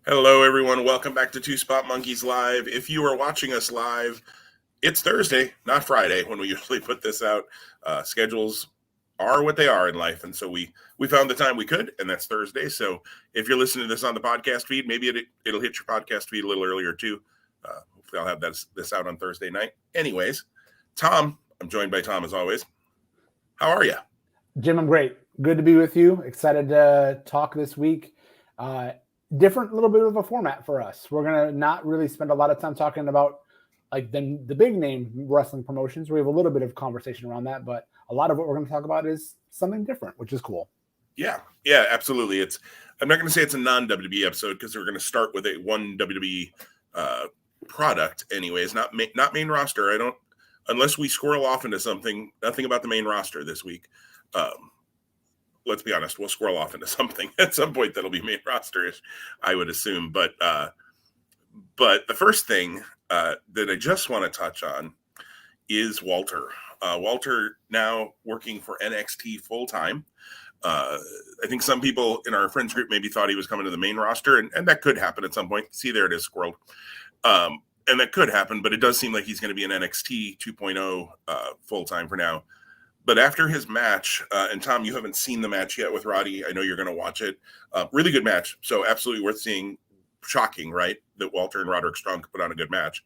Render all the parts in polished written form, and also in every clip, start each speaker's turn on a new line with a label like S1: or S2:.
S1: Hello, everyone. Welcome back to Two Spot Monkeys Live. If you are watching us live, it's Thursday, not Friday, when we usually put this out. Schedules are what they are in life, and so we found the time we could, and that's Thursday. So if you're listening to this on the podcast feed, maybe it'll hit your podcast feed a little earlier too. Hopefully, I'll have this out on Thursday night. Anyways, Tom, I'm joined by Tom as always. How are you?
S2: Jim, I'm great. Good to be with you. Excited to talk this week. Different little bit of a format for us. We're going to not really spend a lot of time talking about like the big name wrestling promotions. We have a little bit of conversation around that, but a lot of what we're going to talk about is something different, which is cool.
S1: Yeah, absolutely. I'm not going to say it's a non-WWE episode because we're going to start with one WWE product, anyways. Not main roster. I don't, unless we squirrel off into something. Nothing about the main roster this week. Let's be honest, we'll squirrel off into something at some point that'll be main roster-ish, I would assume. But the first thing that I just want to touch on is Walter. Walter now working for NXT full-time. I think some people in our friends group maybe thought he was coming to the main roster, and that could happen at some point. See, there it is, squirreled. And that could happen, but it does seem like he's going to be an NXT 2.0 full-time for now. But after his match, and Tom, you haven't seen the match yet with Roddy. I know you're going to watch it. Really good match. So absolutely worth seeing. Shocking, right? That Walter and Roderick Strong put on a good match.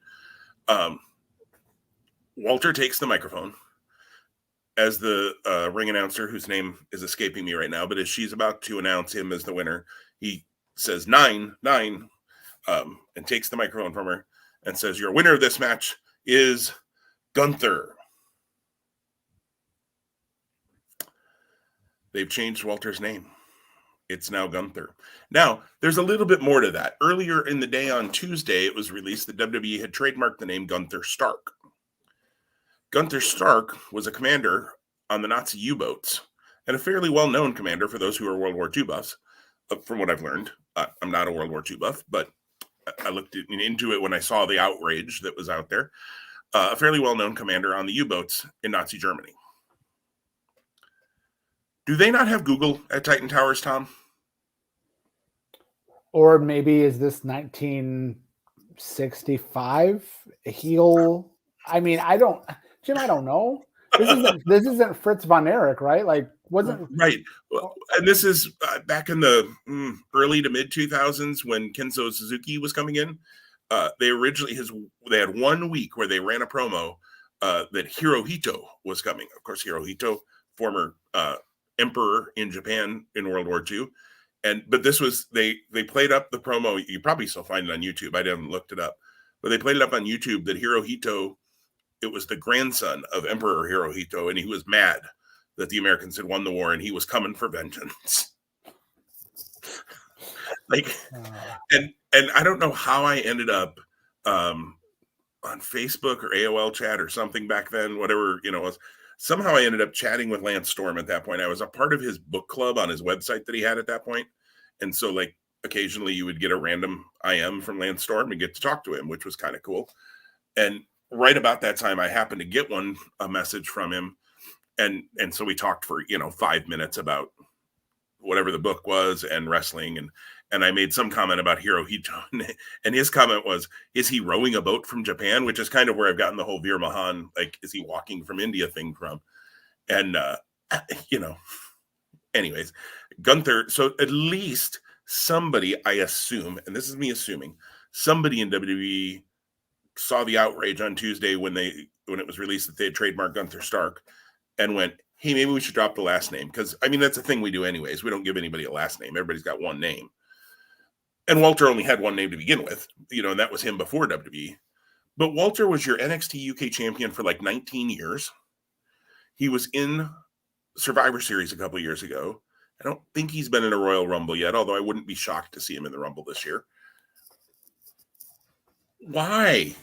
S1: Walter takes the microphone as the ring announcer, whose name is escaping me right now, but as she's about to announce him as the winner, he says 9, and takes the microphone from her and says, "Your winner of this match is Gunther." They've changed Walter's name. It's now Gunther. Now, there's a little bit more to that. Earlier in the day on Tuesday, it was released that WWE had trademarked the name Gunther Stark. Gunther Stark was a commander on the Nazi U-boats and a fairly well-known commander for those who are World War II buffs, from what I've learned. I'm not a World War II buff, but I looked into it when I saw the outrage that was out there. A fairly well-known commander on the U-boats in Nazi Germany. Do they not have Google at Titan Towers, Tom?
S2: Or maybe is this 1965 heel? I mean, Jim, I don't know. This isn't Fritz von Erich, right? Like, wasn't
S1: right. And this is back in the early to mid 2000s when Kenzo Suzuki was coming in. They had 1 week where they ran a promo that Hirohito was coming. Of course, Hirohito, former emperor in Japan in World War II. But this was, they played up the promo. You probably still find it on YouTube. I haven't looked it up, but they played it up on YouTube that Hirohito, it was the grandson of Emperor Hirohito, and he was mad that the Americans had won the war and he was coming for vengeance. And I don't know how I ended up on Facebook or AOL chat or something back then, whatever, was. Somehow I ended up chatting with Lance Storm at that point. I was a part of his book club on his website that he had at that point. And so, like, occasionally you would get a random IM from Lance Storm and get to talk to him, which was kind of cool. And right about that time, I happened to get a message from him. And so we talked for, 5 minutes about whatever the book was and wrestling. And I made some comment about Hirohito. And his comment was, is he rowing a boat from Japan? Which is kind of where I've gotten the whole Veer Mahan, like, is he walking from India thing from? And, anyways, Gunther. So at least somebody, I assume, and this is me assuming, somebody in WWE saw the outrage on Tuesday when it was released that they had trademarked Gunther Stark and went, hey, maybe we should drop the last name. Because, I mean, that's a thing we do anyways. We don't give anybody a last name. Everybody's got one name. And Walter only had one name to begin with, and that was him before WWE. But Walter was your NXT UK champion for like 19 years. He was in Survivor Series a couple of years ago. I don't think he's been in a Royal Rumble yet, although I wouldn't be shocked to see him in the Rumble this year. Why?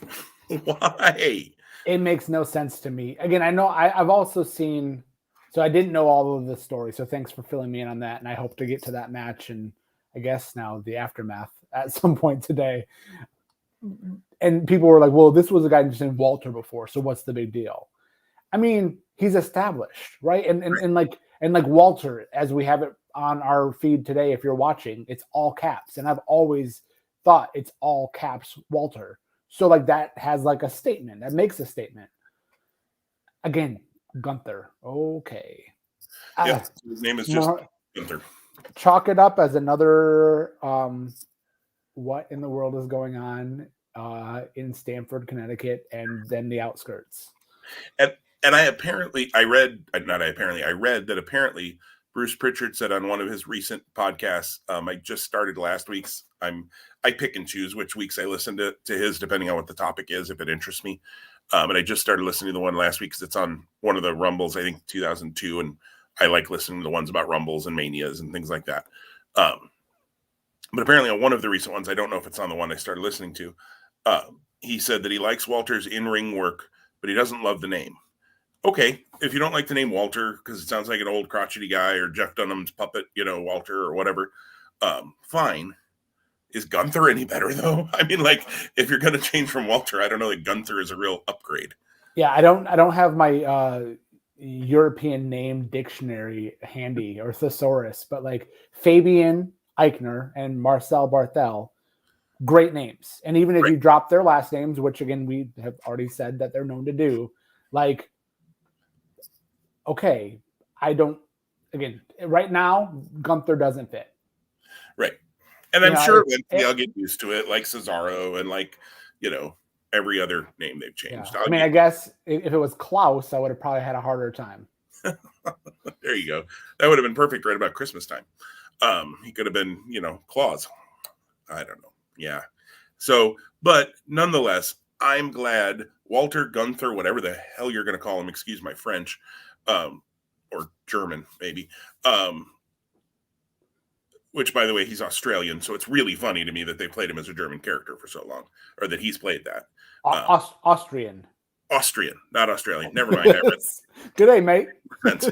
S1: Why?
S2: It makes no sense to me. Again, I know I've also seen, so I didn't know all of the story. So thanks for filling me in on that. And I hope to get to that match and I guess now the aftermath at some point today. And people were like, well, this was a guy just named Walter before. So what's the big deal? I mean, he's established, right? And like Walter, as we have it on our feed today, if you're watching, it's all caps. And I've always thought it's all caps Walter. So like that has like a statement. That makes a statement. Again, Gunther. Okay.
S1: Yeah, his name is just Gunther.
S2: Chalk it up as another what in the world is going on in Stamford, Connecticut, and then the outskirts.
S1: And I read that apparently Bruce Pritchard said on one of his recent podcasts, I just started last week's. I pick and choose which weeks I listen to his, depending on what the topic is, if it interests me. And I just started listening to the one last week because it's on one of the Rumbles, I think 2002, and I like listening to the ones about Rumbles and Manias and things like that. But apparently on one of the recent ones, I don't know if it's on the one I started listening to, he said that he likes Walter's in-ring work, but he doesn't love the name. Okay, if you don't like the name Walter because it sounds like an old crotchety guy or Jeff Dunham's puppet, Walter or whatever, fine. Is Gunther any better though? I mean, like, if you're going to change from Walter, I don't know that Gunther is a real upgrade.
S2: Yeah, I don't have my European name dictionary handy or thesaurus, but like Fabian Eichner and Marcel Barthel, great names. And even if you drop their last names, which again we have already said that they're known to do, like, okay, right now Gunther doesn't fit.
S1: Right. And I'm sure eventually I'll get used to it, like Cesaro and like, every other name they've changed.
S2: Yeah. I guess if it was Klaus, I would have probably had a harder time.
S1: There you go. That would have been perfect right about Christmas time. He could have been, Claus. I don't know. Yeah. So, but nonetheless, I'm glad Walter Gunther, whatever the hell you're going to call him, excuse my French, or German, maybe, which, by the way, he's Australian, so it's really funny to me that they played him as a German character for so long, or that he's played that.
S2: Austrian,
S1: not Australian. Never mind.
S2: Good day, mate.
S1: It's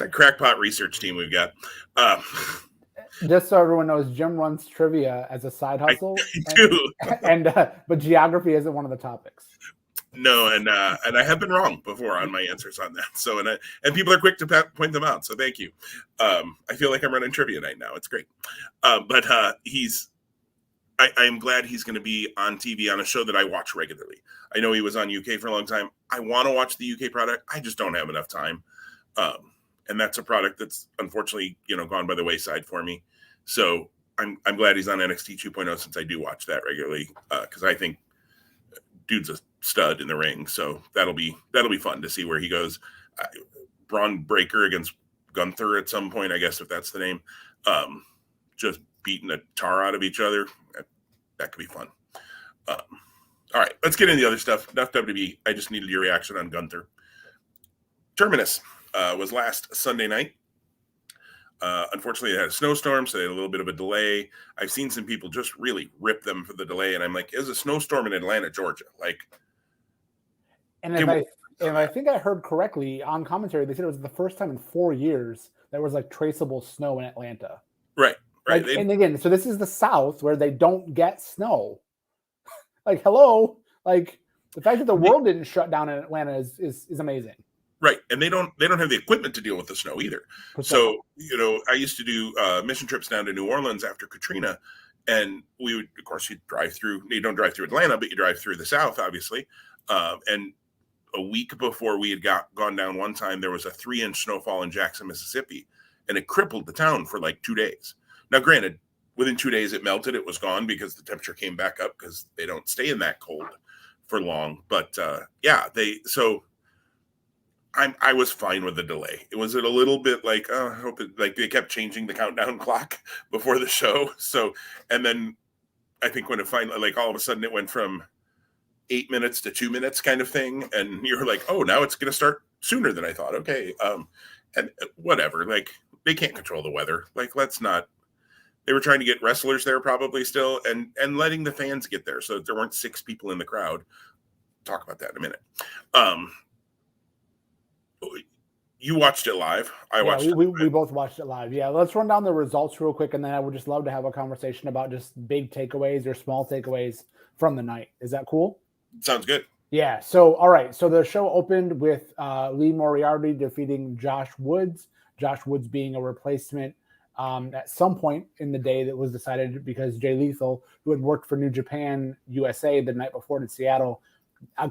S1: a crackpot research team we've got.
S2: Just so everyone knows, Jim runs trivia as a side hustle.
S1: I do.
S2: But geography isn't one of the topics.
S1: No, and I have been wrong before on my answers on that. So and people are quick to point them out. So thank you. I feel like I'm running trivia night now. It's great. But I'm glad he's going to be on TV on a show that I watch regularly. I know he was on UK for a long time. I want to watch the UK product. I just don't have enough time. And that's a product that's unfortunately, gone by the wayside for me. So I'm glad he's on NXT 2.0 since I do watch that regularly. Because I think dude's a stud in the ring. So that'll be fun to see where he goes. Braun Breaker against Gunther at some point, I guess, if that's the name. Just beating the tar out of each other. That could be fun. All right, let's get into the other stuff. Enough WWE. I just needed your reaction on Gunther. Terminus was last Sunday night. Unfortunately, they had a snowstorm, so they had a little bit of a delay. I've seen some people just really rip them for the delay, and I'm like, "Is a snowstorm in Atlanta, Georgia?" Like,
S2: and if I think I heard correctly on commentary, they said it was the first time in 4 years there was like traceable snow in Atlanta.
S1: Right.
S2: Like, and again, so this is the South where they don't get snow. Like, hello, like the fact that the world didn't shut down in Atlanta is amazing.
S1: Right, and they don't have the equipment to deal with the snow either. So I used to do mission trips down to New Orleans after Katrina, and we would, of course, you drive through. You don't drive through Atlanta, but you drive through the South, obviously. And a week before we had gone down one time, there was a 3-inch snowfall in Jackson, Mississippi, and it crippled the town for like 2 days. Now, granted, within 2 days it melted. It was gone because the temperature came back up because they don't stay in that cold for long. But I was fine with the delay. It was a little bit like, I hope they kept changing the countdown clock before the show. So, and then I think when it finally, like all of a sudden it went from 8 minutes to 2 minutes kind of thing. And you're like, oh, now it's going to start sooner than I thought. Okay. And whatever, like they can't control the weather. Like, they were trying to get wrestlers there probably still and letting the fans get there. So that there weren't 6 people in the crowd. Talk about that in a minute. You watched it live. I watched it.
S2: We both watched it live. Yeah, let's run down the results real quick, and then I would just love to have a conversation about just big takeaways or small takeaways from the night. Is that cool?
S1: Sounds good.
S2: Yeah. So, all right. So the show opened with Lee Moriarty defeating Josh Woods. Josh Woods being a replacement at some point in the day that was decided because Jay Lethal, who had worked for New Japan USA the night before in Seattle,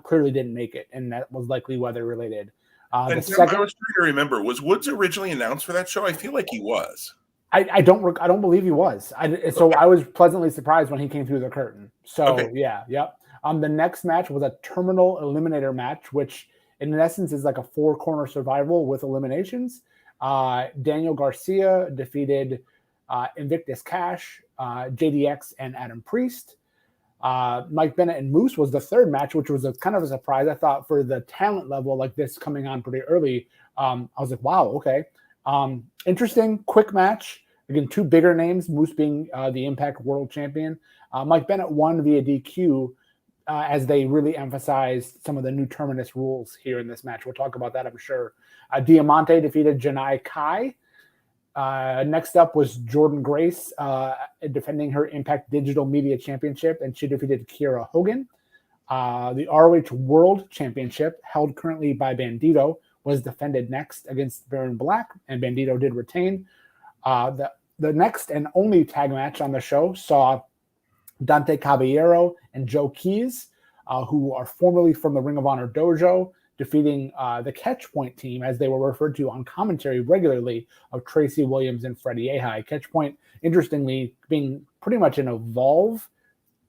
S2: clearly didn't make it, and that was likely weather related.
S1: I was trying to remember, was Woods originally announced for that show? I feel like he was.
S2: I don't believe he was. So I was pleasantly surprised when he came through the curtain. So yep. The next match was a terminal eliminator match, which in essence is like a 4-corner survival with eliminations. Daniel Garcia defeated Invictus Cash, JDX, and Adam Priest. Mike Bennett and Moose was the third match, which was a kind of a surprise. I thought for the talent level like this coming on pretty early, I was like, wow, okay. Interesting, quick match. Again, 2 bigger names, Moose being the Impact World Champion. Mike Bennett won via DQ as they really emphasized some of the new Terminus rules here in this match. We'll talk about that, I'm sure. Diamante defeated Janai Kai. Next up was Jordan Grace defending her Impact Digital Media Championship, and she defeated Kiera Hogan. The ROH World Championship, held currently by Bandito, was defended next against Baron Black, and Bandito did retain. The next and only tag match on the show saw Dante Caballero and Joe Keys, who are formerly from the Ring of Honor Dojo, defeating the Catchpoint team, as they were referred to on commentary regularly, of Tracy Williams and Freddie Ahai. Catchpoint, interestingly, being pretty much an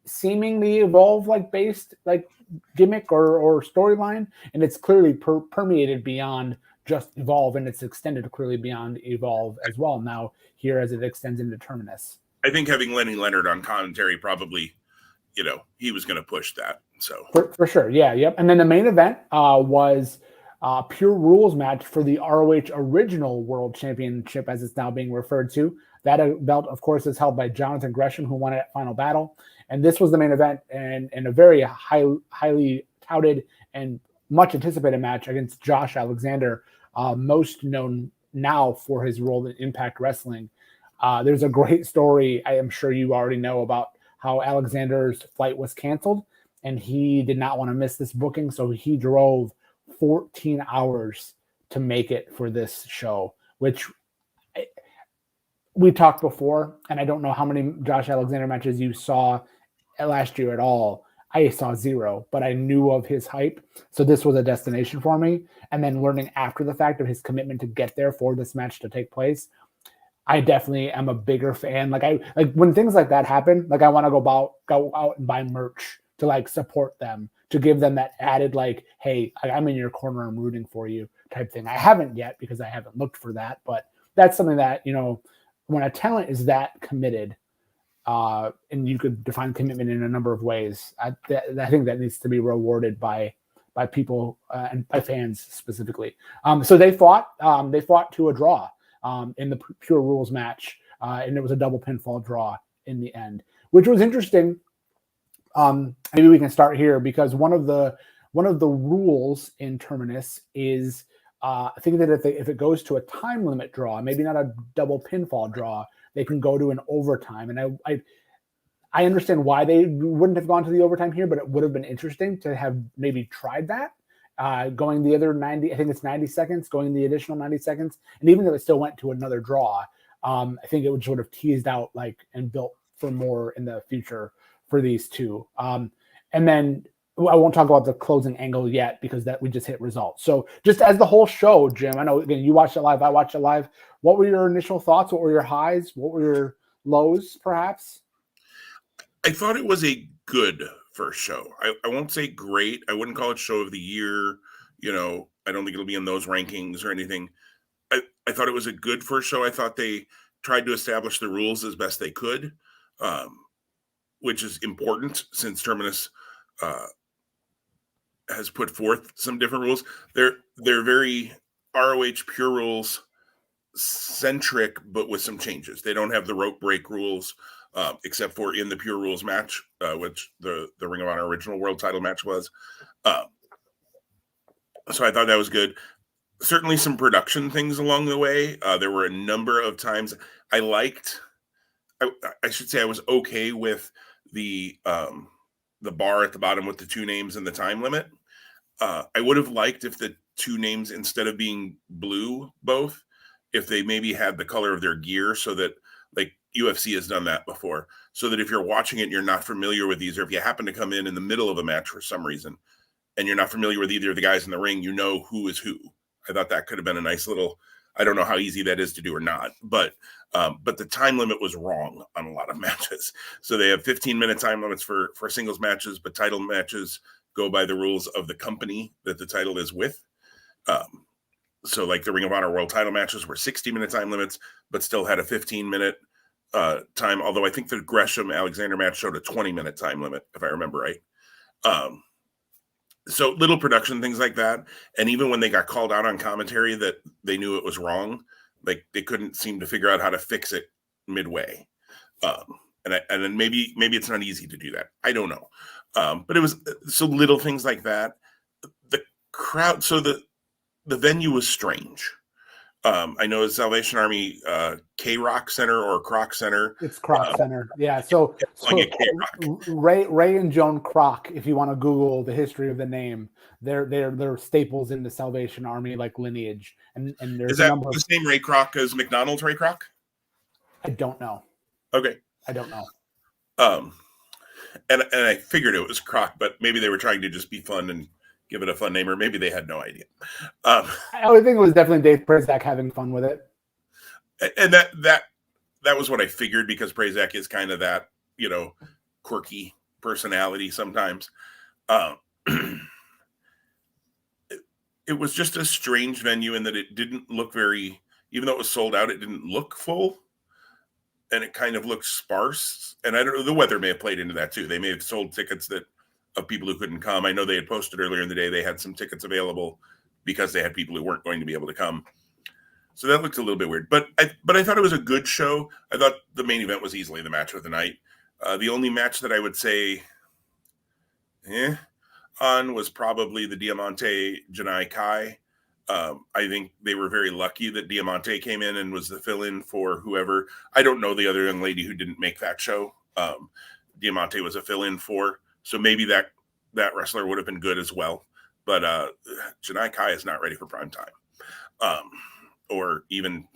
S2: seemingly evolve like based like gimmick or storyline, and it's clearly permeated beyond just Evolve, and it's extended clearly beyond Evolve as well now here as it extends into Terminus.
S1: I think having Lenny Leonard on commentary probably, he was going to push that. So
S2: for sure. Yeah. Yep. And then the main event was a Pure Rules match for the ROH Original World Championship, as it's now being referred to. That belt, of course, is held by Jonathan Gresham, who won it at Final Battle. And this was the main event and a very highly touted and much anticipated match against Josh Alexander, most known now for his role in Impact Wrestling. There's a great story, I am sure you already know, about how Alexander's flight was canceled, and he did not want to miss this booking, so he drove 14 hours to make it for this show, which we talked before, and I don't know how many Josh Alexander matches you saw last year at all. I saw 0, but I knew of his hype, so this was a destination for me. And then learning after the fact of his commitment to get there for this match to take place, I definitely am a bigger fan. Like when things like that happen, like I want to go out and buy merch to like support them, to give them that added like, hey, I'm in your corner, I'm rooting for you type thing. I haven't yet because I haven't looked for that, but that's something that, when a talent is that committed, and you could define commitment in a number of ways, I think that needs to be rewarded by people and by fans specifically. So they fought to a draw in the Pure Rules match, and it was a double pinfall draw in the end, which was interesting. Maybe we can start here because one of the rules in Terminus is I think that if it goes to a time limit draw, maybe not a double pinfall draw, they can go to an overtime. And I understand why they wouldn't have gone to the overtime here, but it would have been interesting to have maybe tried that. Going the other 90, I think it's 90 seconds, going the additional 90 seconds. And even though it still went to another draw, I think it would sort of teased out and built for more in the future for these two. And then I won't talk about the closing angle yet because that we just hit results. So just as the whole show, Jim, I know again you watched it live, I watched it live. What were your initial thoughts? What were your highs? What were your lows, perhaps?
S1: I thought it was a good first show. I won't say great. I wouldn't call it show of the year. I don't think it'll be in those rankings or anything. I thought it was a good first show. I thought they tried to establish the rules as best they could, which is important since Terminus has put forth some different rules. They're very ROH Pure Rules centric, but with some changes. They don't have the rope break rules, except for in the Pure Rules match, which the Ring of Honor original world title match was. So I thought that was good. Certainly some production things along the way. There were a number of times I should say I was okay with the bar at the bottom with the 2 names and the time limit. I would have liked if the 2 names, instead of being blue both, if they maybe had the color of their gear, so that, like, UFC has done that before, so that if you're watching it and you're not familiar with these, or if you happen to come in the middle of a match for some reason and you're not familiar with either of the guys in the ring, you know who is who. I thought that could have been a nice little, I don't know how easy that is to do or not, but the time limit was wrong on a lot of matches. So they have 15-minute time limits for singles matches, but title matches go by the rules of the company that the title is with. So like the Ring of Honor World title matches were 60-minute time limits, but still had a 15-minute time. Although I think the Gresham Alexander match showed a 20-minute time limit, if I remember right. So little production things like that. And even when they got called out on commentary that they knew it was wrong, like they couldn't seem to figure out how to fix it midway. And then maybe it's not easy to do that. I don't know. But it was so little things like that. The crowd, so the venue was strange. I know it's Salvation Army K-Rock Center or Croc Center.
S2: It's Croc Center. Yeah. So
S1: like
S2: Ray and Joan Croc, if you want to Google the history of the name, they're staples in the Salvation Army like lineage. And there's
S1: is that the same Ray Kroc as McDonald's Ray Kroc?
S2: I don't know.
S1: Okay.
S2: I don't know.
S1: And I figured it was Croc, but maybe they were trying to just be fun and give it a fun name, or maybe they had no idea.
S2: I would think it was definitely Dave Prazak having fun with it.
S1: And that was what I figured, because Prazak is kind of that, quirky personality sometimes. It was just a strange venue in that it didn't look very, even though it was sold out, it didn't look full. And it kind of looked sparse. And I don't know, the weather may have played into that too. They may have sold tickets of people who couldn't come. I know they had posted earlier in the day they had some tickets available because they had people who weren't going to be able to come. So that looked a little bit weird. But I thought it was a good show. I thought the main event was easily the match of the night. The only match that I would say on was probably the Diamante Janai Kai. I think they were very lucky that Diamante came in and was the fill-in for whoever. I don't know the other young lady who didn't make that show. Diamante was a fill-in for. So maybe that wrestler would have been good as well. But Janai Kai is not ready for prime time. Or even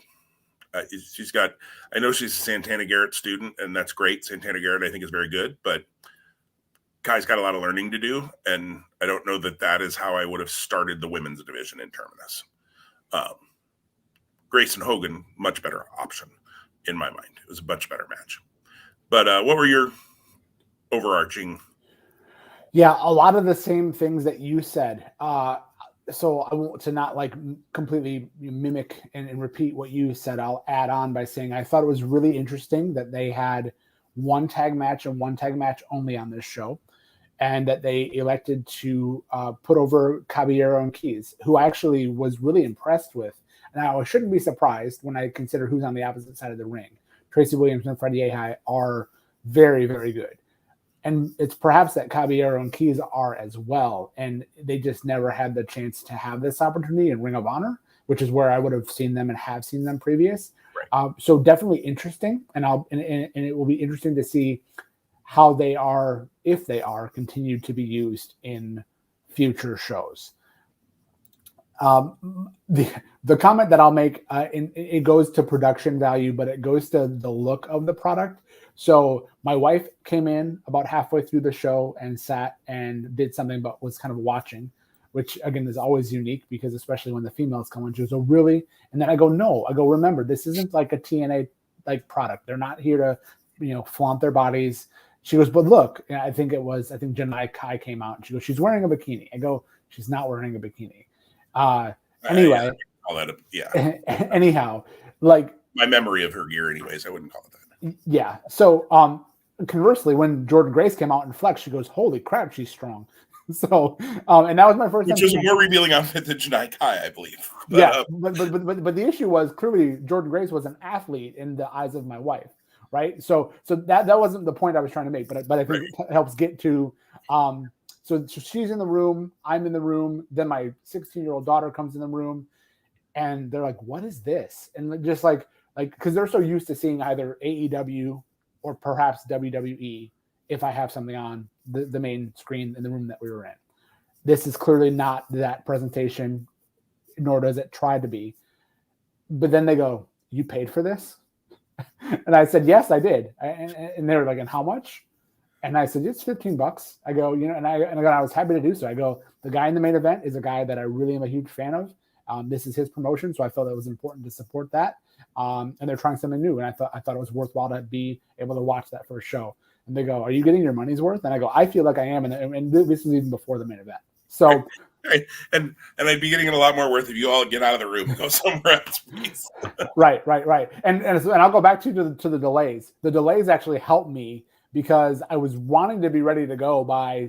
S1: she's got, I know she's a Santana Garrett student, and that's great. Santana Garrett, I think, is very good. But Kai's got a lot of learning to do. And I don't know that is how I would have started the women's division in Terminus. Grayson Hogan, much better option in my mind. It was a much better match. But what were your overarching?
S2: Yeah, a lot of the same things that you said. So I want to not like completely mimic and repeat what you said. I'll add on by saying I thought it was really interesting that they had one tag match and one tag match only on this show, and that they elected to put over Caballero and Keys, who I actually was really impressed with. Now, I shouldn't be surprised when I consider who's on the opposite side of the ring. Tracy Williams and Freddie Ahai are very, very good. And it's perhaps that Caballero and Keys are as well. And they just never had the chance to have this opportunity in Ring of Honor, which is where I would have seen them and have seen them previous. Right. So definitely interesting. And it will be interesting to see how they are, if they are, continued to be used in future shows. The comment that I'll make, it goes to production value, but it goes to the look of the product. So my wife came in about halfway through the show and sat and did something, but was kind of watching, which again is always unique, because especially when the females come in, she was, "Oh, really?" And then I go, "No." I go, "Remember, this isn't like a TNA like product. They're not here to, flaunt their bodies." She goes, "But look," and I think Janai Kai came out and she goes, "She's wearing a bikini." I go, "She's not wearing a bikini." Anyway,
S1: call that
S2: anyhow, like
S1: my memory of her gear, anyways, I wouldn't call it that.
S2: Yeah. So, conversely, when Jordan Grace came out in Flex, she goes, "Holy crap, she's strong." So, and that was my first.
S1: Which was a more revealing outfit than Janai Kai, I believe. But,
S2: yeah, but the issue was clearly Jordan Grace was an athlete in the eyes of my wife, right? So that wasn't the point I was trying to make, but I think it helps get to. So she's in the room, I'm in the room, then my 16-year-old daughter comes in the room, and they're like, "What is this?" And just like because they're so used to seeing either AEW or perhaps WWE if I have something on the main screen in the room that we were in. This is clearly not that presentation, nor does it try to be. But then they go, "You paid for this?" And I said, "Yes, I did." And they were like, "And how much?" And I said, "It's $15." I go, and I was happy to do so. I go, the guy in the main event is a guy that I really am a huge fan of. This is his promotion, so I felt it was important to support that. And they're trying something new, and I thought it was worthwhile to be able to watch that first show. And they go, "Are you getting your money's worth?" And I go, "I feel like I am." And this was even before the main event. So,
S1: and I'd be getting it a lot more worth if you all get out of the room and go somewhere else, please.
S2: right. And I'll go back to the delays. The delays actually helped me because I was wanting to be ready to go by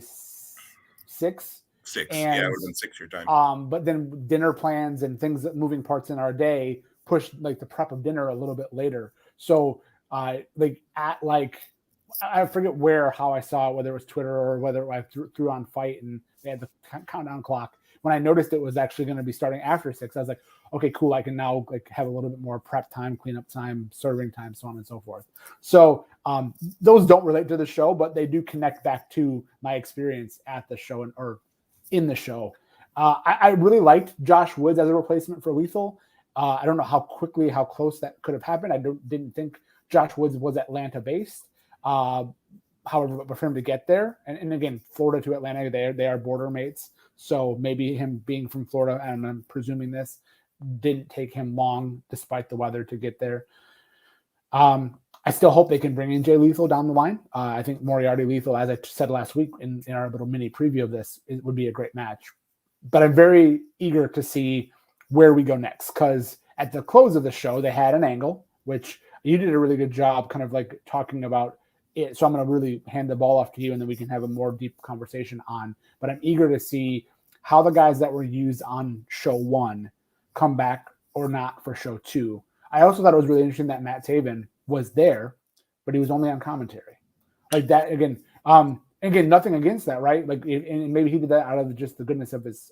S2: 6.
S1: And, yeah, it would have been 6 your time.
S2: But then dinner plans and things, moving parts in our day, pushed like the prep of dinner a little bit later. So I forget how I saw it, whether it was Twitter or whether I threw on Fight and they had the countdown clock. When I noticed it was actually going to be starting after 6, I was like, okay, cool. I can now have a little bit more prep time, cleanup time, serving time, so on and so forth. So those don't relate to the show, but they do connect back to my experience at the show or in the show. I really liked Josh Woods as a replacement for Lethal. I don't know how close that could have happened. I didn't think Josh Woods was Atlanta based. However, but for him to get there, and again, Florida to Atlanta, they are border mates. So maybe him being from Florida, and I'm presuming this, didn't take him long despite the weather to get there. I still hope they can bring in Jay Lethal down the line. I think Moriarty Lethal, as I said last week in our little mini preview of this, it would be a great match. But I'm very eager to see where we go next, because at the close of the show, they had an angle, which you did a really good job kind of like talking about it. So I'm going to really hand the ball off to you, and then we can have a more deep conversation on. But I'm eager to see how the guys that were used on show 1 come back or not for show 2. I also thought it was really interesting that Matt Taven was there, but he was only on commentary. Like that again. Again, nothing against that, right? Like, and maybe he did that out of just the goodness of his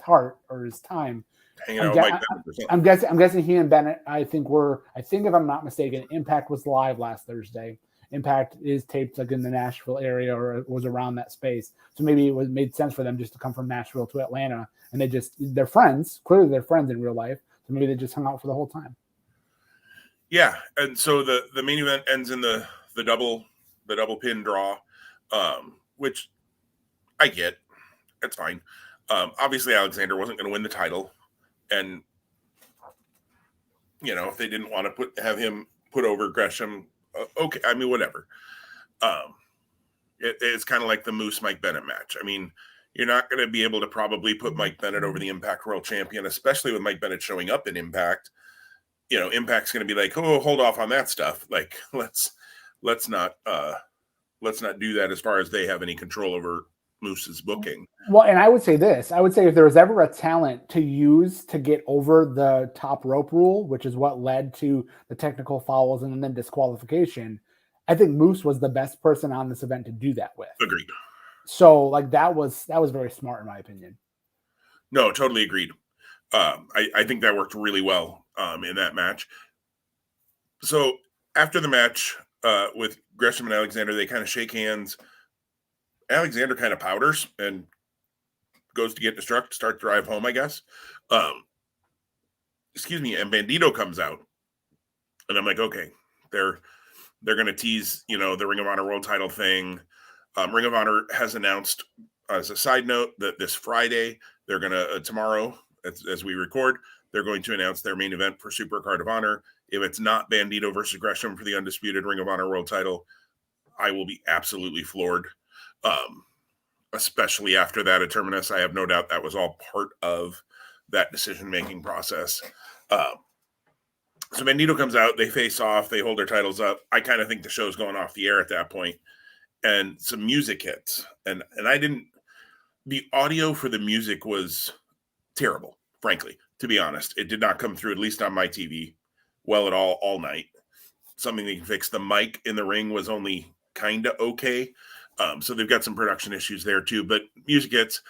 S2: heart or his time. I'm guessing he and Bennett, I think if I'm not mistaken, Impact was live last Thursday. Impact is taped like in the Nashville area or was around that space. So maybe it made sense for them just to come from Nashville to Atlanta, and they're friends. Clearly they're friends in real life. So maybe they just hung out for the whole time.
S1: Yeah. And so the main event ends in the double pin draw, which I get. It's fine. Obviously Alexander wasn't going to win the title, and if they didn't want to have him put over Gresham, okay, I mean, whatever. It's kind of like the Moose Mike Bennett match. I mean, you're not going to be able to probably put Mike Bennett over the Impact World Champion, especially with Mike Bennett showing up in Impact. Impact's going to be like, oh, hold off on that stuff. Like, let's not do that as far as they have any control over Moose's booking.
S2: Well, and I would say this. I would say if there was ever a talent to use to get over the top rope rule, which is what led to the technical fouls and then disqualification, I think Moose was the best person on this event to do that with.
S1: Agreed.
S2: So, like, that was very smart in my opinion.
S1: No, totally agreed. I think that worked really well in that match. So after the match with Gresham and Alexander, they kind of shake hands. Alexander kind of powders and goes to get Destruct, start to drive home, I guess. Excuse me. And Bandito comes out. And I'm like, okay, they're going to tease, the Ring of Honor World title thing. Ring of Honor has announced, as a side note, that this Friday, they're going to, tomorrow, as we record, they're going to announce their main event for Super Card of Honor. If it's not Bandito versus Gresham for the undisputed Ring of Honor World title, I will be absolutely floored. Especially after that at Terminus. I have no doubt that was all part of that decision-making process. So Bandito comes out, they face off, they hold their titles up. I kind of think the show's going off the air at that point, and some music hits. And the audio for the music was terrible, frankly, to be honest. It did not come through, at least on my TV, well at all night. Something they can fix. The mic in the ring was only kind of okay. So they've got some production issues there too, but music hits.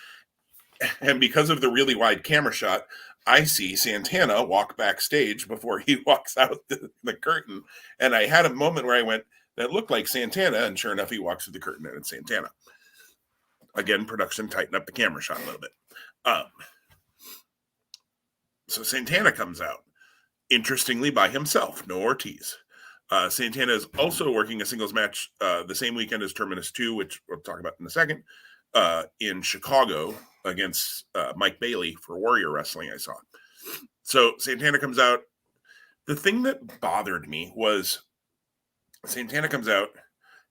S1: And because of the really wide camera shot, I see Santana walk backstage before he walks out the curtain. And I had a moment where I went, that looked like Santana. And sure enough, he walks through the curtain and it's Santana. Again, production tightened up the camera shot a little bit. So Santana comes out interestingly, by himself, no Ortiz. Santana is also working a singles match the same weekend as Terminus 2, which we'll talk about in a second, in Chicago against Mike Bailey for Warrior Wrestling, I saw. So Santana comes out. The thing that bothered me was Santana comes out,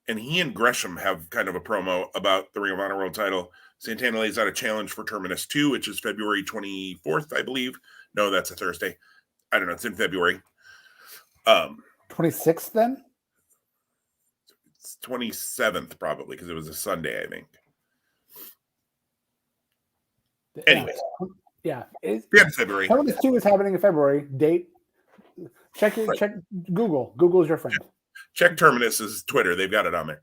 S1: and he and Gresham have kind of a promo about the Ring of Honor World title. Santana lays out a challenge for Terminus 2, which is February 24th, I believe. No, that's a Thursday. I don't know. It's in February.
S2: 26th then?
S1: It's 27th probably because it was a Sunday, I think. Anyways.
S2: Yeah.
S1: February.
S2: Terminus 2 is happening in February. Date. Check Google. Google's your friend.
S1: Check Terminus's Twitter. They've got it on there.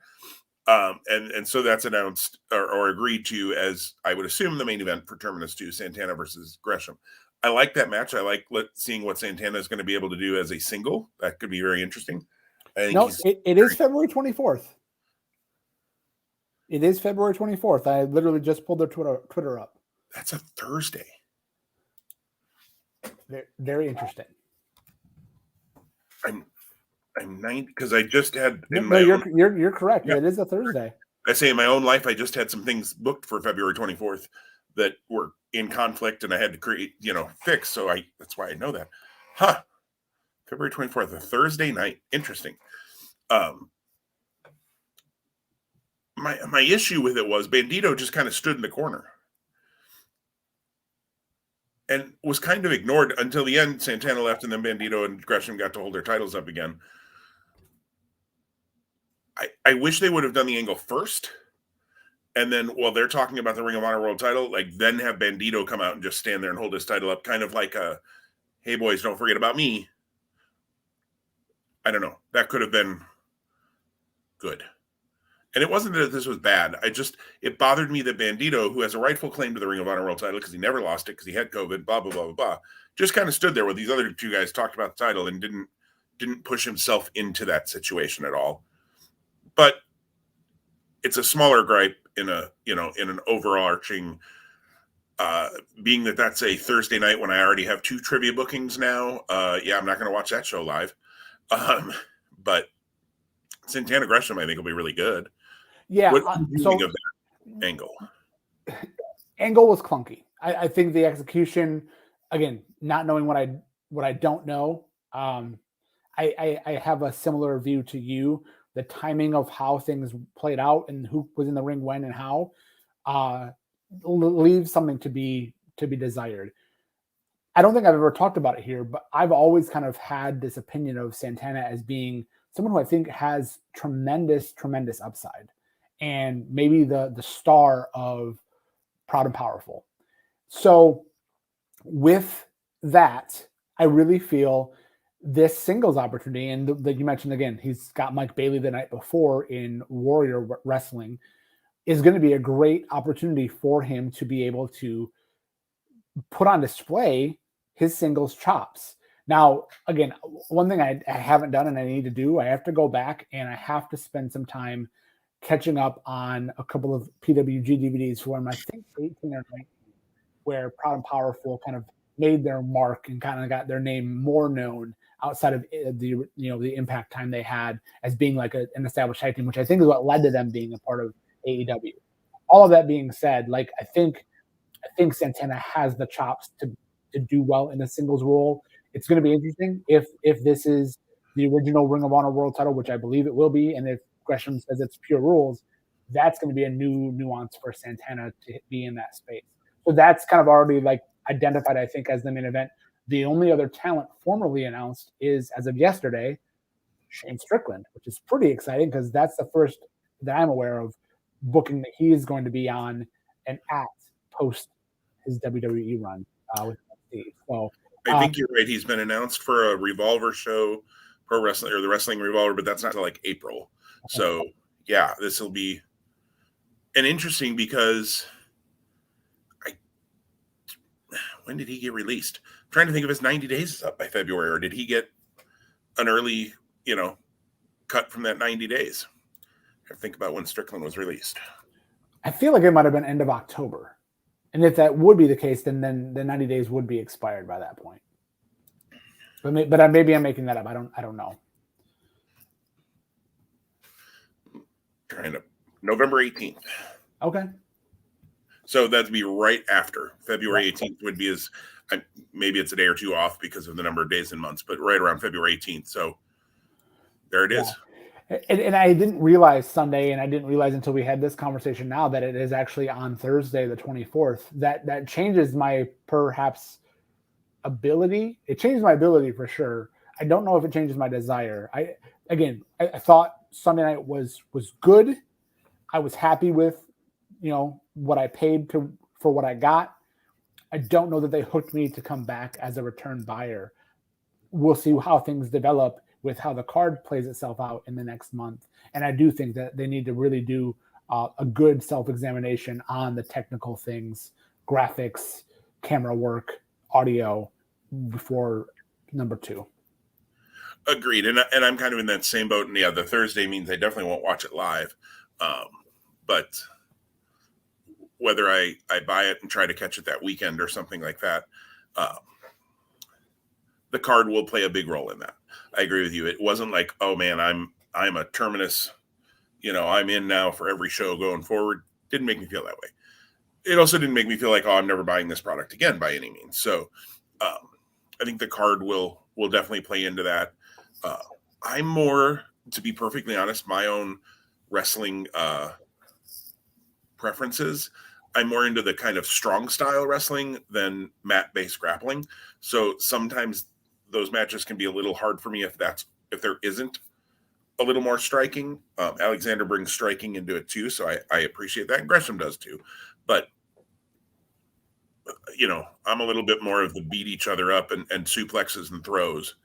S1: And so that's announced or agreed to as, I would assume, the main event for Terminus 2, Santana versus Gresham. I like that match. I like seeing what Santana is going to be able to do as a single. That could be very interesting.
S2: No, it is February 24th. It is February 24th. I literally just pulled their Twitter up.
S1: That's a Thursday.
S2: Very interesting.
S1: I'm 90 because I just had.
S2: You're correct. Yeah. It is a Thursday.
S1: I say in my own life, I just had some things booked for February 24th that were in conflict, and I had to create, fix. So that's why I know that. February 24th, a Thursday night. Interesting. My issue with it was Bandito just kind of stood in the corner and was kind of ignored until the end. Santana left, and then Bandito and Gresham got to hold their titles up again. I wish they would have done the angle first, and then while they're talking about the Ring of Honor World title, then have Bandito come out and just stand there and hold his title up, kind of like a, hey boys, don't forget about me. I don't know. That could have been good. And it wasn't that this was bad. It bothered me that Bandito, who has a rightful claim to the Ring of Honor World title because he never lost it because he had COVID, blah, blah, blah, blah, blah, just kind of stood there where these other two guys talked about the title and didn't push himself into that situation at all. But it's a smaller gripe in an overarching, being that that's a Thursday night when I already have 2 trivia bookings now. I'm not going to watch that show live. But Santana Gresham, I think, will be really good.
S2: Yeah.
S1: What do you think of that angle?
S2: Angle was clunky. I think the execution, again, not knowing what I don't know. I have a similar view to you. The timing of how things played out and who was in the ring when and how leaves something to be desired. I don't think I've ever talked about it here, but I've always kind of had this opinion of Santana as being someone who I think has tremendous, tremendous upside, and maybe the star of Proud and Powerful. So with that, I really feel this singles opportunity, and that you mentioned again, he's got Mike Bailey the night before in Warrior Wrestling, is going to be a great opportunity for him to be able to put on display his singles chops. Now, again, one thing I haven't done and I need to do, I have to go back and I have to spend some time catching up on a couple of PWG DVDs from, I think, 18 or 19, where Proud and Powerful kind of made their mark and kind of got their name more known outside of the Impact time they had as being like an established tag team, which I think is what led to them being a part of AEW. All of that being said, I think Santana has the chops to do well in a singles role. It's going to be interesting if this is the original Ring of Honor World title, which I believe it will be, and if Gresham says it's pure rules, that's going to be a new nuance for Santana to be in that space. So that's kind of already identified, I think, as the main event. The only other talent formally announced is, as of yesterday, Shane Strickland, which is pretty exciting because that's the first that I'm aware of booking that he is going to be on and at post his WWE run with NXT. So
S1: I think you're right. He's been announced for a Revolver show, Pro Wrestling, or the Wrestling Revolver, but that's not until April. So yeah, this will be an interesting because when did he get released? I'm trying to think if his 90 days is up by February, or did he get an early, cut from that 90 days? I think about when Strickland was released.
S2: I feel like it might have been end of October. And if that would be the case, then the 90 days would be expired by that point. But maybe I'm making that up. I don't know.
S1: Trying to November 18th.
S2: Okay.
S1: So that'd be right after February 18th would be maybe it's a day or two off because of the number of days and months, but right around February 18th. So there it is.
S2: And I didn't realize Sunday, and I didn't realize until we had this conversation now that it is actually on Thursday, the 24th. That changes my perhaps ability. It changes my ability for sure. I don't know if it changes my desire. I thought Sunday night was good. I was happy with, what I paid for what I got. I don't know that they hooked me to come back as a return buyer. We'll see how things develop with how the card plays itself out in the next month. And I do think that they need to really do a good self-examination on the technical things, graphics, camera work, audio before number 2.
S1: Agreed. And I'm kind of in that same boat. And yeah, the Thursday means I definitely won't watch it live. But whether I buy it and try to catch it that weekend or something like that, the card will play a big role in that. I agree with you. It wasn't like, oh man, I'm a Terminus, I'm in now for every show going forward. Didn't make me feel that way. It also didn't make me feel like, oh, I'm never buying this product again by any means. So I think the card will definitely play into that. I'm more, to be perfectly honest, my own wrestling preferences. I'm more into the kind of strong style wrestling than mat-based grappling. So sometimes those matches can be a little hard for me if there isn't a little more striking. Alexander brings striking into it too, so I appreciate that. And Gresham does too. But I'm a little bit more of the beat each other up and suplexes and throws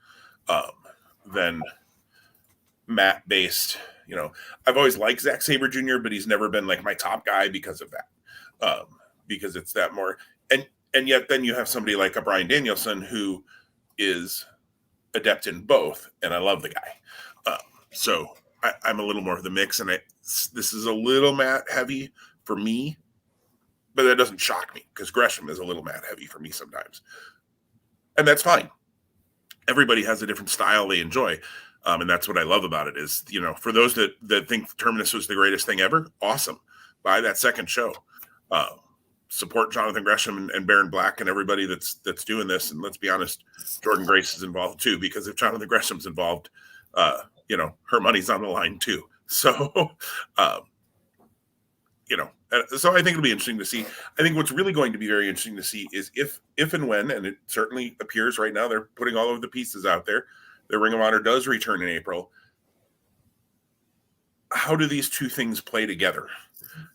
S1: than mat-based. I've always liked Zack Sabre Jr., but he's never been like my top guy because of that. Because it's that more, and yet then you have somebody like a Bryan Danielson who is adept in both, and I love the guy. So I'm a little more of the mix, and this is a little mat heavy for me, but that doesn't shock me because Gresham is a little mat heavy for me sometimes, and that's fine. Everybody has a different style they enjoy. And that's what I love about it is, for those that think Terminus was the greatest thing ever, awesome. Buy that second show. Support Jonathan Gresham and Baron Black and everybody that's doing this. And let's be honest, Jordan Grace is involved too, because if Jonathan Gresham's involved, her money's on the line too. So, so I think it'll be interesting to see. I think what's really going to be very interesting to see is if and when, and it certainly appears right now, they're putting all of the pieces out there. The Ring of Honor does return in April. How do these two things play together?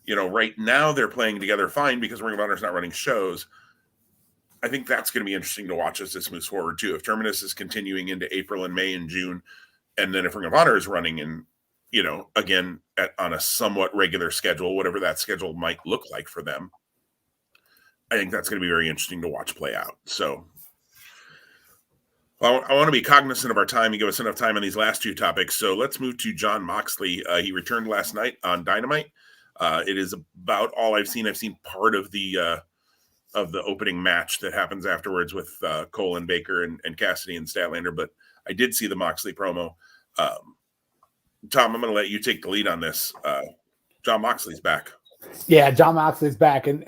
S1: Right now they're playing together fine because Ring of Honor is not running shows. I think that's going to be interesting to watch as this moves forward too. If Terminus is continuing into April and May and June, and then if Ring of Honor is running in, again on a somewhat regular schedule, whatever that schedule might look like for them, I think that's going to be very interesting to watch play out. So I want to be cognizant of our time and give us enough time on these last two topics. So let's move to Jon Moxley. He returned last night on Dynamite. It is about all I've seen. I've seen part of the opening match that happens afterwards with Cole and Baker and Cassidy and Statlander, but I did see the Moxley promo. Tom, I'm going to let you take the lead on this. Jon Moxley's back.
S2: Yeah, Jon Moxley's back, and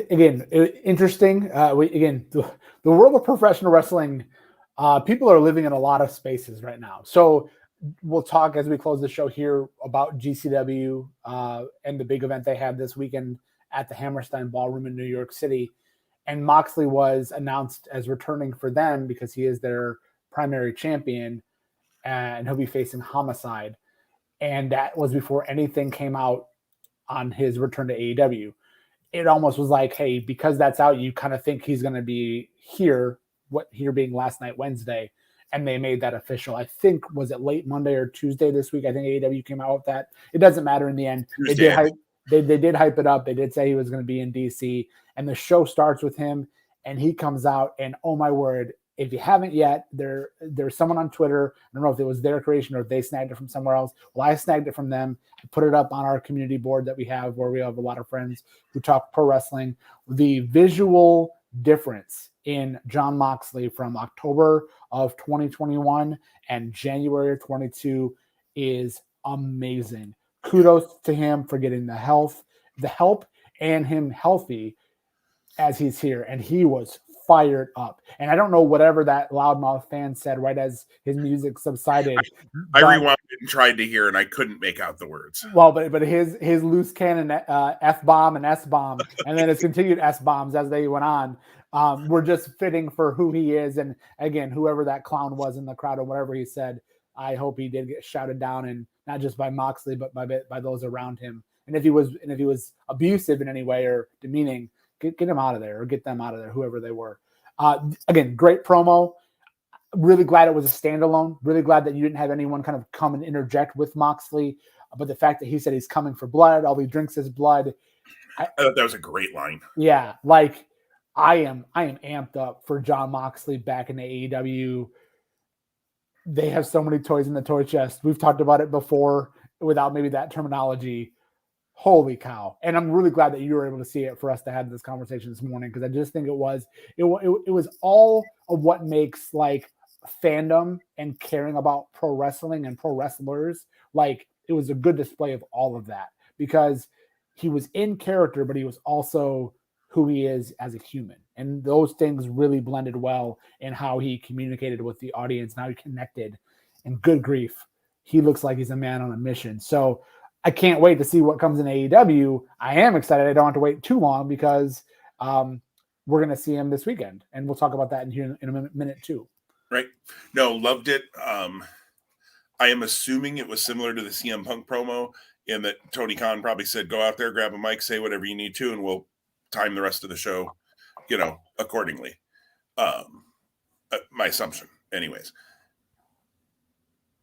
S2: again, interesting. The world of professional wrestling. People are living in a lot of spaces right now. So we'll talk as we close the show here about GCW and the big event they had this weekend at the Hammerstein Ballroom in New York City. And Moxley was announced as returning for them because he is their primary champion and he'll be facing Homicide. And that was before anything came out on his return to AEW. It almost was like, hey, because that's out, you kind of think he's going to be here being last night, Wednesday, and they made that official. I think, was it late Monday or Tuesday this week? I think AEW came out with that. It doesn't matter in the end. Tuesday. They did hype it up. They did say he was going to be in DC, and the show starts with him, and he comes out, and oh my word, if you haven't yet, there's someone on Twitter, I don't know if it was their creation or if they snagged it from somewhere else. Well, I snagged it from them. I put it up on our community board that we have where we have a lot of friends who talk pro wrestling. The visual difference in Jon Moxley from October of 2021 and January of 22 is amazing. Kudos to him for getting the help and him healthy as he's here. And he was fired up. And I don't know whatever that loudmouth fan said right as his music subsided.
S1: I rewound it and tried to hear, and I couldn't make out the words.
S2: Well, but his loose cannon F-bomb and S-bomb, and then his continued S-bombs as they went on, were just fitting for who he is. And again, whoever that clown was in the crowd or whatever he said, I hope he did get shouted down, and not just by Moxley, but by those around him. And if he was abusive in any way or demeaning, get him out of there or get them out of there, whoever they were. Again, great promo. Really glad it was a standalone. Really glad that you didn't have anyone kind of come and interject with Moxley. But the fact that he said he's coming for blood, all he drinks is blood.
S1: I thought that was a great line.
S2: Yeah, like I am amped up for Jon Moxley back in the AEW. They have so many toys in the toy chest. We've talked about it before without maybe that terminology. Holy cow. And I'm really glad that you were able to see it for us to have this conversation this morning, because I just think it was all of what makes like fandom and caring about pro wrestling and pro wrestlers. Like, it was a good display of all of that, because he was in character, but he was also who he is as a human. And those things really blended well in how he communicated with the audience and how he connected. And good grief, he looks like he's a man on a mission. So I can't wait to see what comes in AEW. I am excited. I don't have to wait too long, because we're going to see him this weekend. And we'll talk about that in a minute too.
S1: Right. No, loved it. I am assuming it was similar to the CM Punk promo, in that Tony Khan probably said, go out there, grab a mic, say whatever you need to, and we'll time the rest of the show, accordingly. My assumption anyways.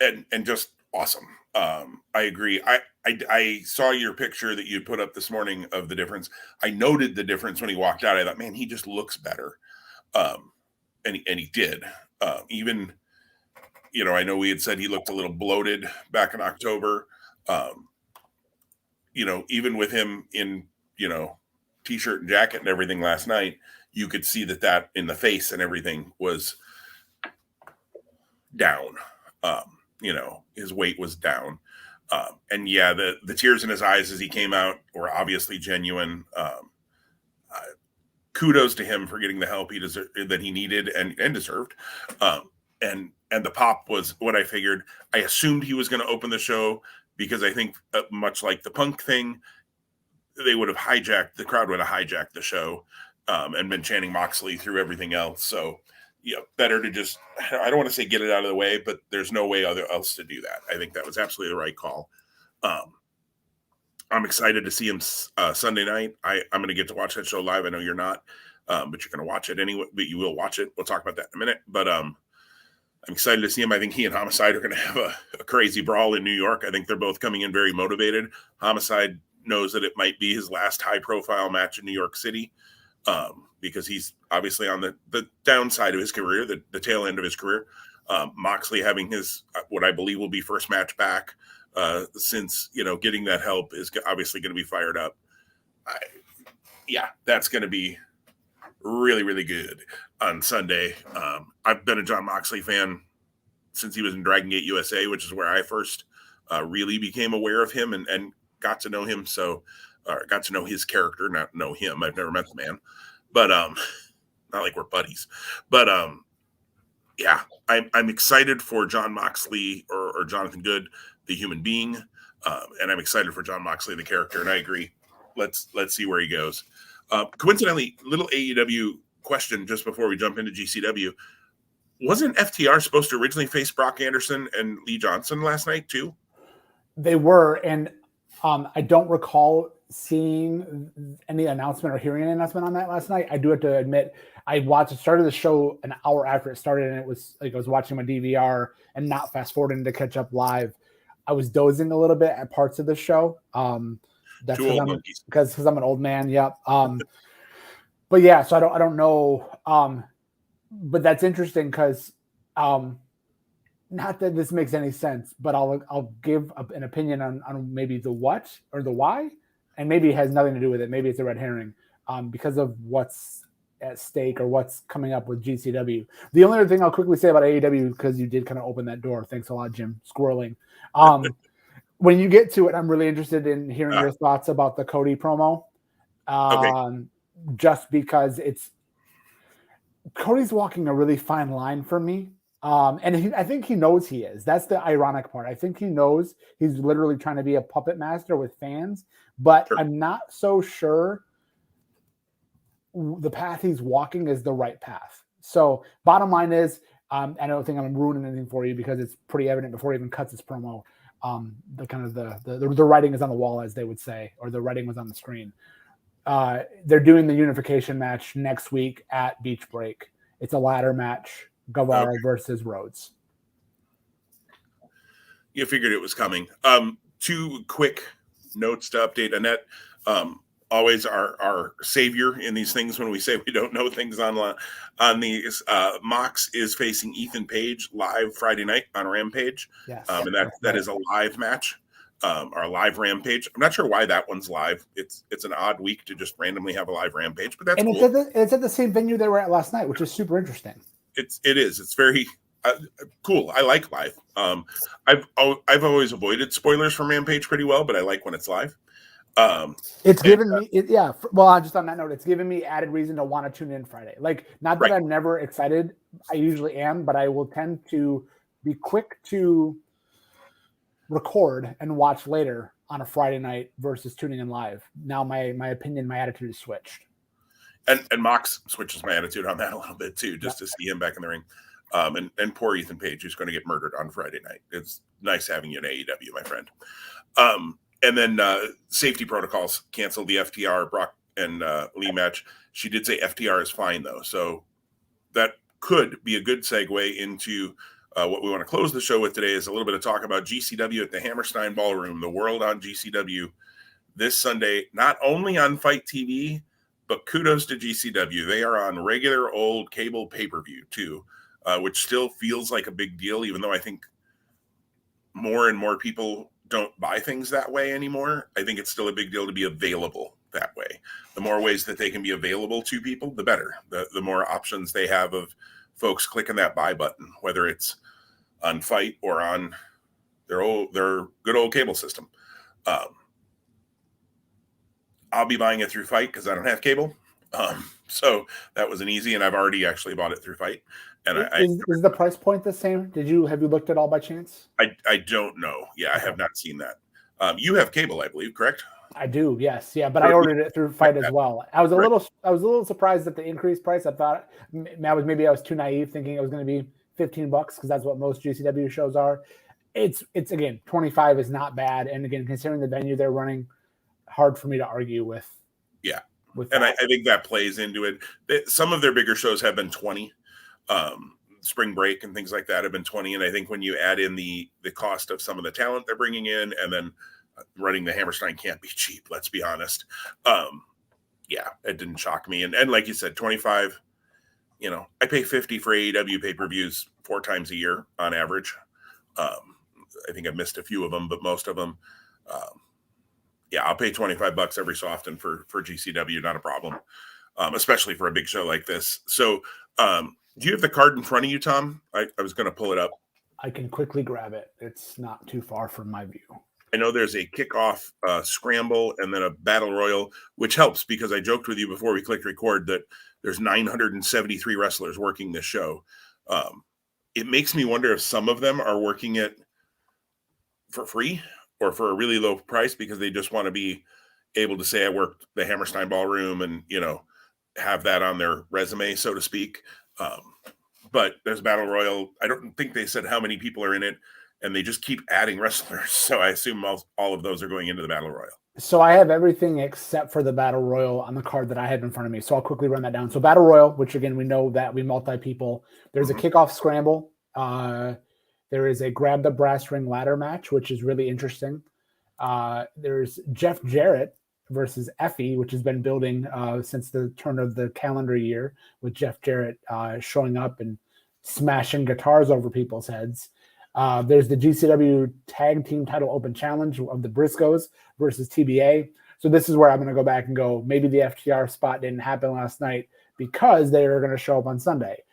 S1: And just awesome. I agree. I saw your picture that you put up this morning of the difference. I noted the difference when he walked out. I thought, man, he just looks better. And he did. Even, I know we had said he looked a little bloated back in October. Even with him in, t-shirt and jacket and everything last night, you could see that in the face and everything was down. His weight was down. And yeah, the tears in his eyes as he came out were obviously genuine. Kudos to him for getting the help that he needed and deserved. And the pop was what I figured. I assumed he was going to open the show, because I think much like the Punk thing, the crowd would have hijacked the show and been chanting Moxley through everything else. So, better to just, I don't want to say get it out of the way, but there's no way else to do that. I think that was absolutely the right call. I'm excited to see him Sunday night. I'm going to get to watch that show live. I know you're not, but you're going to watch it anyway, but you will watch it. We'll talk about that in a minute. But I'm excited to see him. I think he and Homicide are going to have a crazy brawl in New York. I think they're both coming in very motivated. Homicide knows that it might be his last high-profile match in New York City, because he's obviously on the downside of his career, the tail end of his career. Moxley having his, what I believe will be first match back since, getting that help is obviously going to be fired up. That's going to be really, really good on Sunday. I've been a Jon Moxley fan since he was in Dragon Gate USA, which is where I first really became aware of him and got to know him. So, got to know his character, not know him. I've never met the man, but not like we're buddies. But I'm excited for Jon Moxley or Jonathan Good, the human being, and I'm excited for Jon Moxley, the character. And I agree. Let's see where he goes. Coincidentally, little AEW question just before we jump into GCW. Wasn't FTR supposed to originally face Brock Anderson and Lee Johnson last night too?
S2: They were, and I don't recall seeing any announcement or hearing an announcement on that last night. I do have to admit, started the show an hour after it started, and it was like I was watching my DVR and not fast forwarding to catch up live. I was dozing a little bit at parts of the show. That's because I'm an old man. Yep. But yeah, so I don't know. But that's interesting because, not that this makes any sense, but I'll give an opinion on maybe the what or the why, and maybe it has nothing to do with it. Maybe it's a red herring, because of what's at stake or what's coming up with GCW. The only other thing I'll quickly say about AEW, because you did kind of open that door. Thanks a lot, Jim. Squirreling. When you get to it, I'm really interested in hearing your thoughts about the Cody promo.
S1: Okay.
S2: Just because Cody's walking a really fine line for me. I think he knows he is. That's the ironic part. I think he knows he's literally trying to be a puppet master with fans, but sure. I'm not so sure the path he's walking is the right path. So bottom line is, I don't think I'm ruining anything for you because it's pretty evident before he even cuts his promo. The writing is on the wall, as they would say, or the writing was on the screen. They're doing the unification match next week at Beach Break. It's a ladder match. Guevara versus Rhodes.
S1: You figured it was coming. 2 quick notes to update Annette. Always our savior in these things when we say we don't know things on these. Mox is facing Ethan Page live Friday night on Rampage.
S2: Yes.
S1: And that is a live match. Our live Rampage. I'm not sure why that one's live. It's an odd week to just randomly have a live Rampage, but that's cool.
S2: It's at the same venue they were at last night, which is super interesting.
S1: It is. It's very cool. I like live. I've always avoided spoilers from Rampage pretty well, but I like when it's live.
S2: It's given me, Well, just on that note, it's given me added reason to want to tune in Friday. Like, not that I'm never excited. I usually am, but I will tend to be quick to record and watch later on a Friday night versus tuning in live. Now my attitude is switched.
S1: And Mox switches my attitude on that a little bit too, just to see him back in the ring. And poor Ethan Page, who's going to get murdered on Friday night. It's nice having you in AEW, my friend. And then safety protocols canceled the FTR Brock and Lee match. She did say FTR is fine though, so that could be a good segue into what we want to close the show with today. Is a little bit of talk about GCW at the Hammerstein Ballroom, the World on GCW this Sunday, not only on Fight TV. But kudos to GCW. They are on regular old cable pay-per-view too, which still feels like a big deal, even though I think more and more people don't buy things that way anymore. I think it's still a big deal to be available that way. The more ways that they can be available to people, the better. The more options they have of folks clicking that buy button, whether it's on Fight or on their good old cable system. I'll be buying it through Fight because I don't have cable. So that was an easy, and I've already actually bought it through Fight. And
S2: is the price point the same? Have you looked at all by chance?
S1: I don't know. Yeah, I have not seen that. You have cable, I believe, correct?
S2: I do. Yes. Yeah. But I ordered it through Fight as well. I was a little surprised at the increased price. I thought I was too naive thinking it was going to be $15 because that's what most GCW shows are. It's again, 25 is not bad. And again, considering the venue they're running, hard for me to argue with.
S1: Yeah. I think that plays into it. Some of their bigger shows have been 20. Spring Break and things like that have been 20. And I think when you add in the cost of some of the talent they're bringing in, and then running the Hammerstein can't be cheap, let's be honest. Yeah, it didn't shock me. And like you said, 25, I pay $50 for AEW pay-per-views 4 times a year on average. I think I've missed a few of them, but most of them, I'll pay $25 every so often for GCW, not a problem, especially for a big show like this. So do you have the card in front of you, Tom? I was going to pull it up.
S2: I can quickly grab it. It's not too far from my view.
S1: I know there's a kickoff scramble and then a battle royal, which helps because I joked with you before we clicked record that there's 973 wrestlers working this show. It makes me wonder if some of them are working it for free or for a really low price because they just want to be able to say I worked the Hammerstein Ballroom and, have that on their resume, so to speak. But there's Battle Royal. I don't think they said how many people are in it, and they just keep adding wrestlers. So I assume all of those are going into the Battle Royal.
S2: So I have everything except for the Battle Royal on the card that I have in front of me. So I'll quickly run that down. So Battle Royal, which again, we know that we multi-people. There's a kickoff scramble. There is a grab the brass ring ladder match, which is really interesting. There's Jeff Jarrett versus Effie, which has been building since the turn of the calendar year, with Jeff Jarrett showing up and smashing guitars over people's heads. There's the GCW Tag Team Title Open Challenge of the Briscoes versus TBA. So this is where I'm going to go back and go, maybe the FTR spot didn't happen last night. because they are going to show up on Sunday.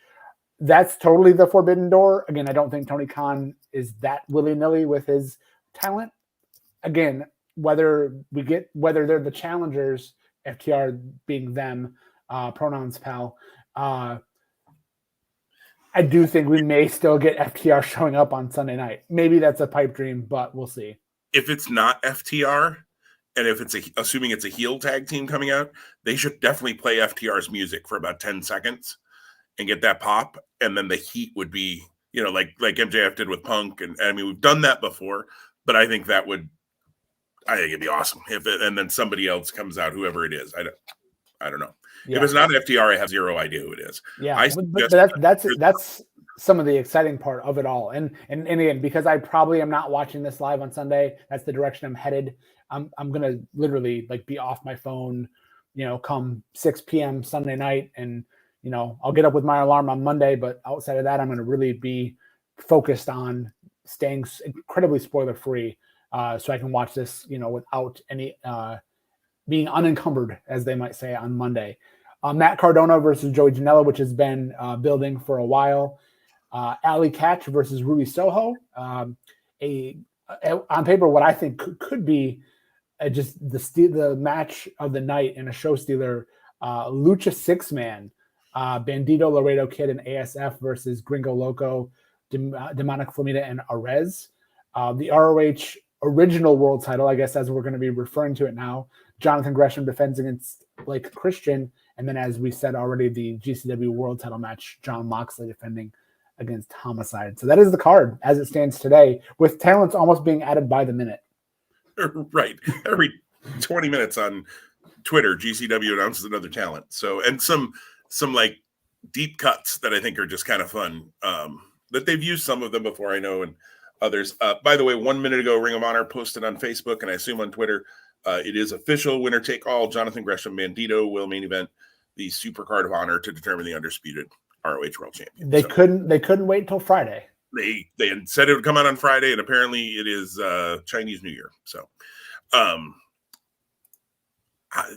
S2: That's totally the forbidden door. Again, I don't think Tony Khan is that willy-nilly with his talent. Again, whether they're the challengers, FTR being them, pronouns pal, I do think we may still get FTR showing up on Sunday night. Maybe that's a pipe dream, but we'll see.
S1: If it's not FTR, and if it's assuming it's a heel tag team coming out, they should definitely play FTR's music for about 10 seconds and get that pop. And then the heat would be, like MJF did with Punk. And I mean, we've done that before, but I think it'd be awesome and then somebody else comes out, whoever it is. I don't know. Yeah. If it's not FTR, I have zero idea who it is.
S2: Yeah, but that's some of the exciting part of it all. And again, because I probably am not watching this live on Sunday, that's the direction I'm headed. I'm gonna literally be off my phone, come 6 p.m. Sunday night, and I'll get up with my alarm on Monday. But outside of that, I'm gonna really be focused on staying incredibly spoiler free, so I can watch this, without any being unencumbered, as they might say, on Monday. Matt Cardona versus Joey Janella, which has been building for a while. Ali Catch versus Ruby Soho. On paper, what I think could be just the match of the night and a show stealer. Lucha Six-Man, Bandito, Laredo Kid, and ASF versus Gringo Loco, Demonic Flamita, and Arez. The ROH original world title, I guess, as we're going to be referring to it now. Jonathan Gresham defends against Blake Christian. And then, as we said already, the GCW world title match, Jon Moxley defending against Homicide. So that is the card as it stands today, with talents almost being added by the minute.
S1: Right. Every 20 minutes on Twitter, GCW announces another talent. So, and some deep cuts that I think are just kind of fun, that they've used some of them before, I know, and others. By the way, 1 minute ago, Ring of Honor posted on Facebook, and I assume on Twitter, it is official, winner take all. Jonathan Gresham Bandito will main event the Super Card of Honor to determine the undisputed ROH World Champion.
S2: They couldn't wait until Friday.
S1: They had said it would come out on Friday, and apparently it is Chinese New Year. So,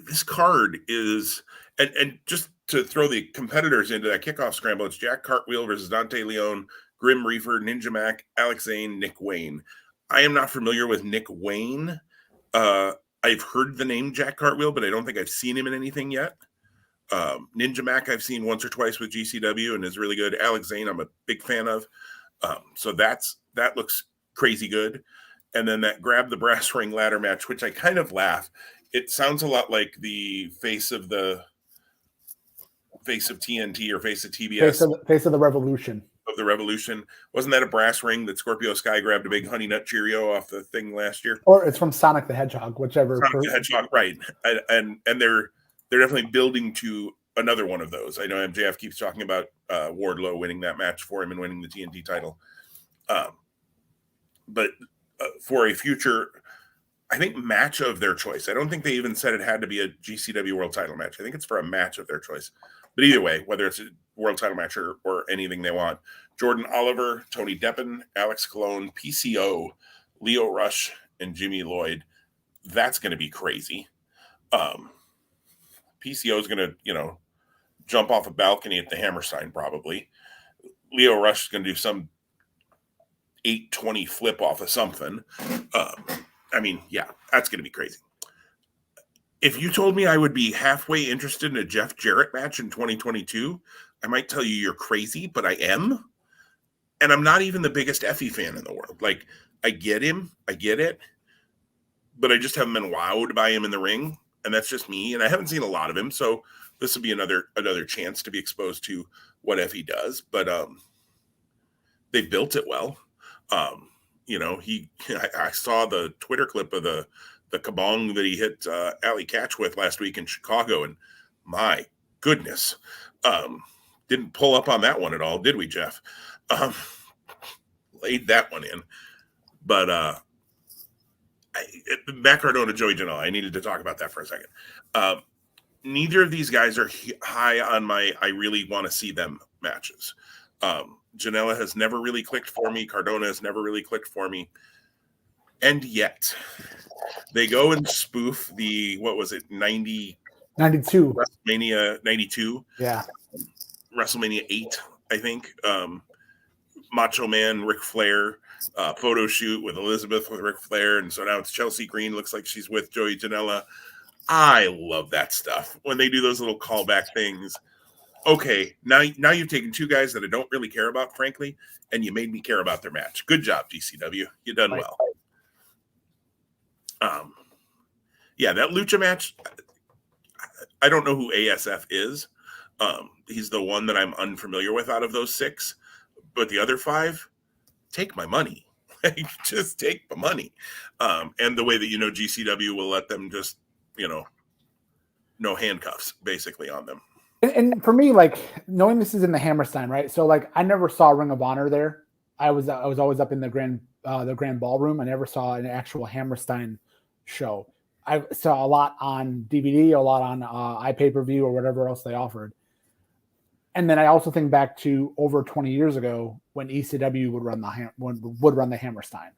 S1: this card is, and just to throw the competitors into that kickoff scramble, it's Jack Cartwheel versus Dante Leon, Grim Reaper, Ninja Mac, Alex Zane, Nick Wayne. I am not familiar with Nick Wayne. I've heard the name Jack Cartwheel, but I don't think I've seen him in anything yet. Ninja Mac I've seen once or twice with GCW and is really good. Alex Zane I'm a big fan of. So that looks crazy good. And then that grab the brass ring ladder match, which I kind of laugh. It sounds a lot like the face of TNT or face of TBS.
S2: Face of the Revolution.
S1: Of the Revolution. Wasn't that a brass ring that Scorpio Sky grabbed a big Honey Nut Cheerio off the thing last year?
S2: Or it's from Sonic the Hedgehog, whichever.
S1: Sonic the Hedgehog, right. And they're definitely building to another one of those. I know MJF keeps talking about Wardlow winning that match for him and winning the TNT title. But for a future, I think, match of their choice. I don't think they even said it had to be a GCW world title match. I think it's for a match of their choice. But either way, whether it's a world title match or anything they want, Jordan Oliver, Tony Deppen, Alex Colon, PCO, Leo Rush, and Jimmy Lloyd. That's going to be crazy. PCO is going to, jump off a balcony at the Hammerstein probably. Leo Rush is going to do some 820 flip off of something. That's going to be crazy. If you told me I would be halfway interested in a Jeff Jarrett match in 2022, I might tell you you're crazy, but I am. And I'm not even the biggest Effie fan in the world. Like, I get him. I get it. But I just haven't been wowed by him in the ring. And that's just me. And I haven't seen a lot of him. So this will be another chance to be exposed to what Effie does. But they built it well. I saw the Twitter clip of the kabong that he hit Ali Catch with last week in Chicago, and my goodness, didn't pull up on that one at all, did we, Jeff? Laid that one in, but Matt Cardona, Joey Janela, I needed to talk about that for a second. Neither of these guys are high on my I really want to see them matches. Janela has never really clicked for me. Cardona has never really clicked for me. And yet, they go and spoof the, 90
S2: 92.
S1: WrestleMania 92.
S2: Yeah.
S1: WrestleMania 8, I think. Macho Man, Ric Flair, photo shoot with Elizabeth with Ric Flair. And so now it's Chelsea Green. Looks like she's with Joey Janella. I love that stuff when they do those little callback things. Okay, now you've taken two guys that I don't really care about, frankly, and you made me care about their match. Good job, GCW. You done well. Yeah, that Lucha match, I don't know who ASF is. He's the one that I'm unfamiliar with out of those 6. But the other 5, take my money. Just take my money. And the way that, GCW will let them just, no handcuffs, basically, on them.
S2: And for me, like, knowing this is in the Hammerstein, right? So, like, I never saw Ring of Honor there. I was always up in the grand ballroom. I never saw an actual Hammerstein show. I saw a lot on DVD, a lot on iPay-per-view or whatever else they offered. And then I also think back to over 20 years ago when ECW would run the Hammerstein,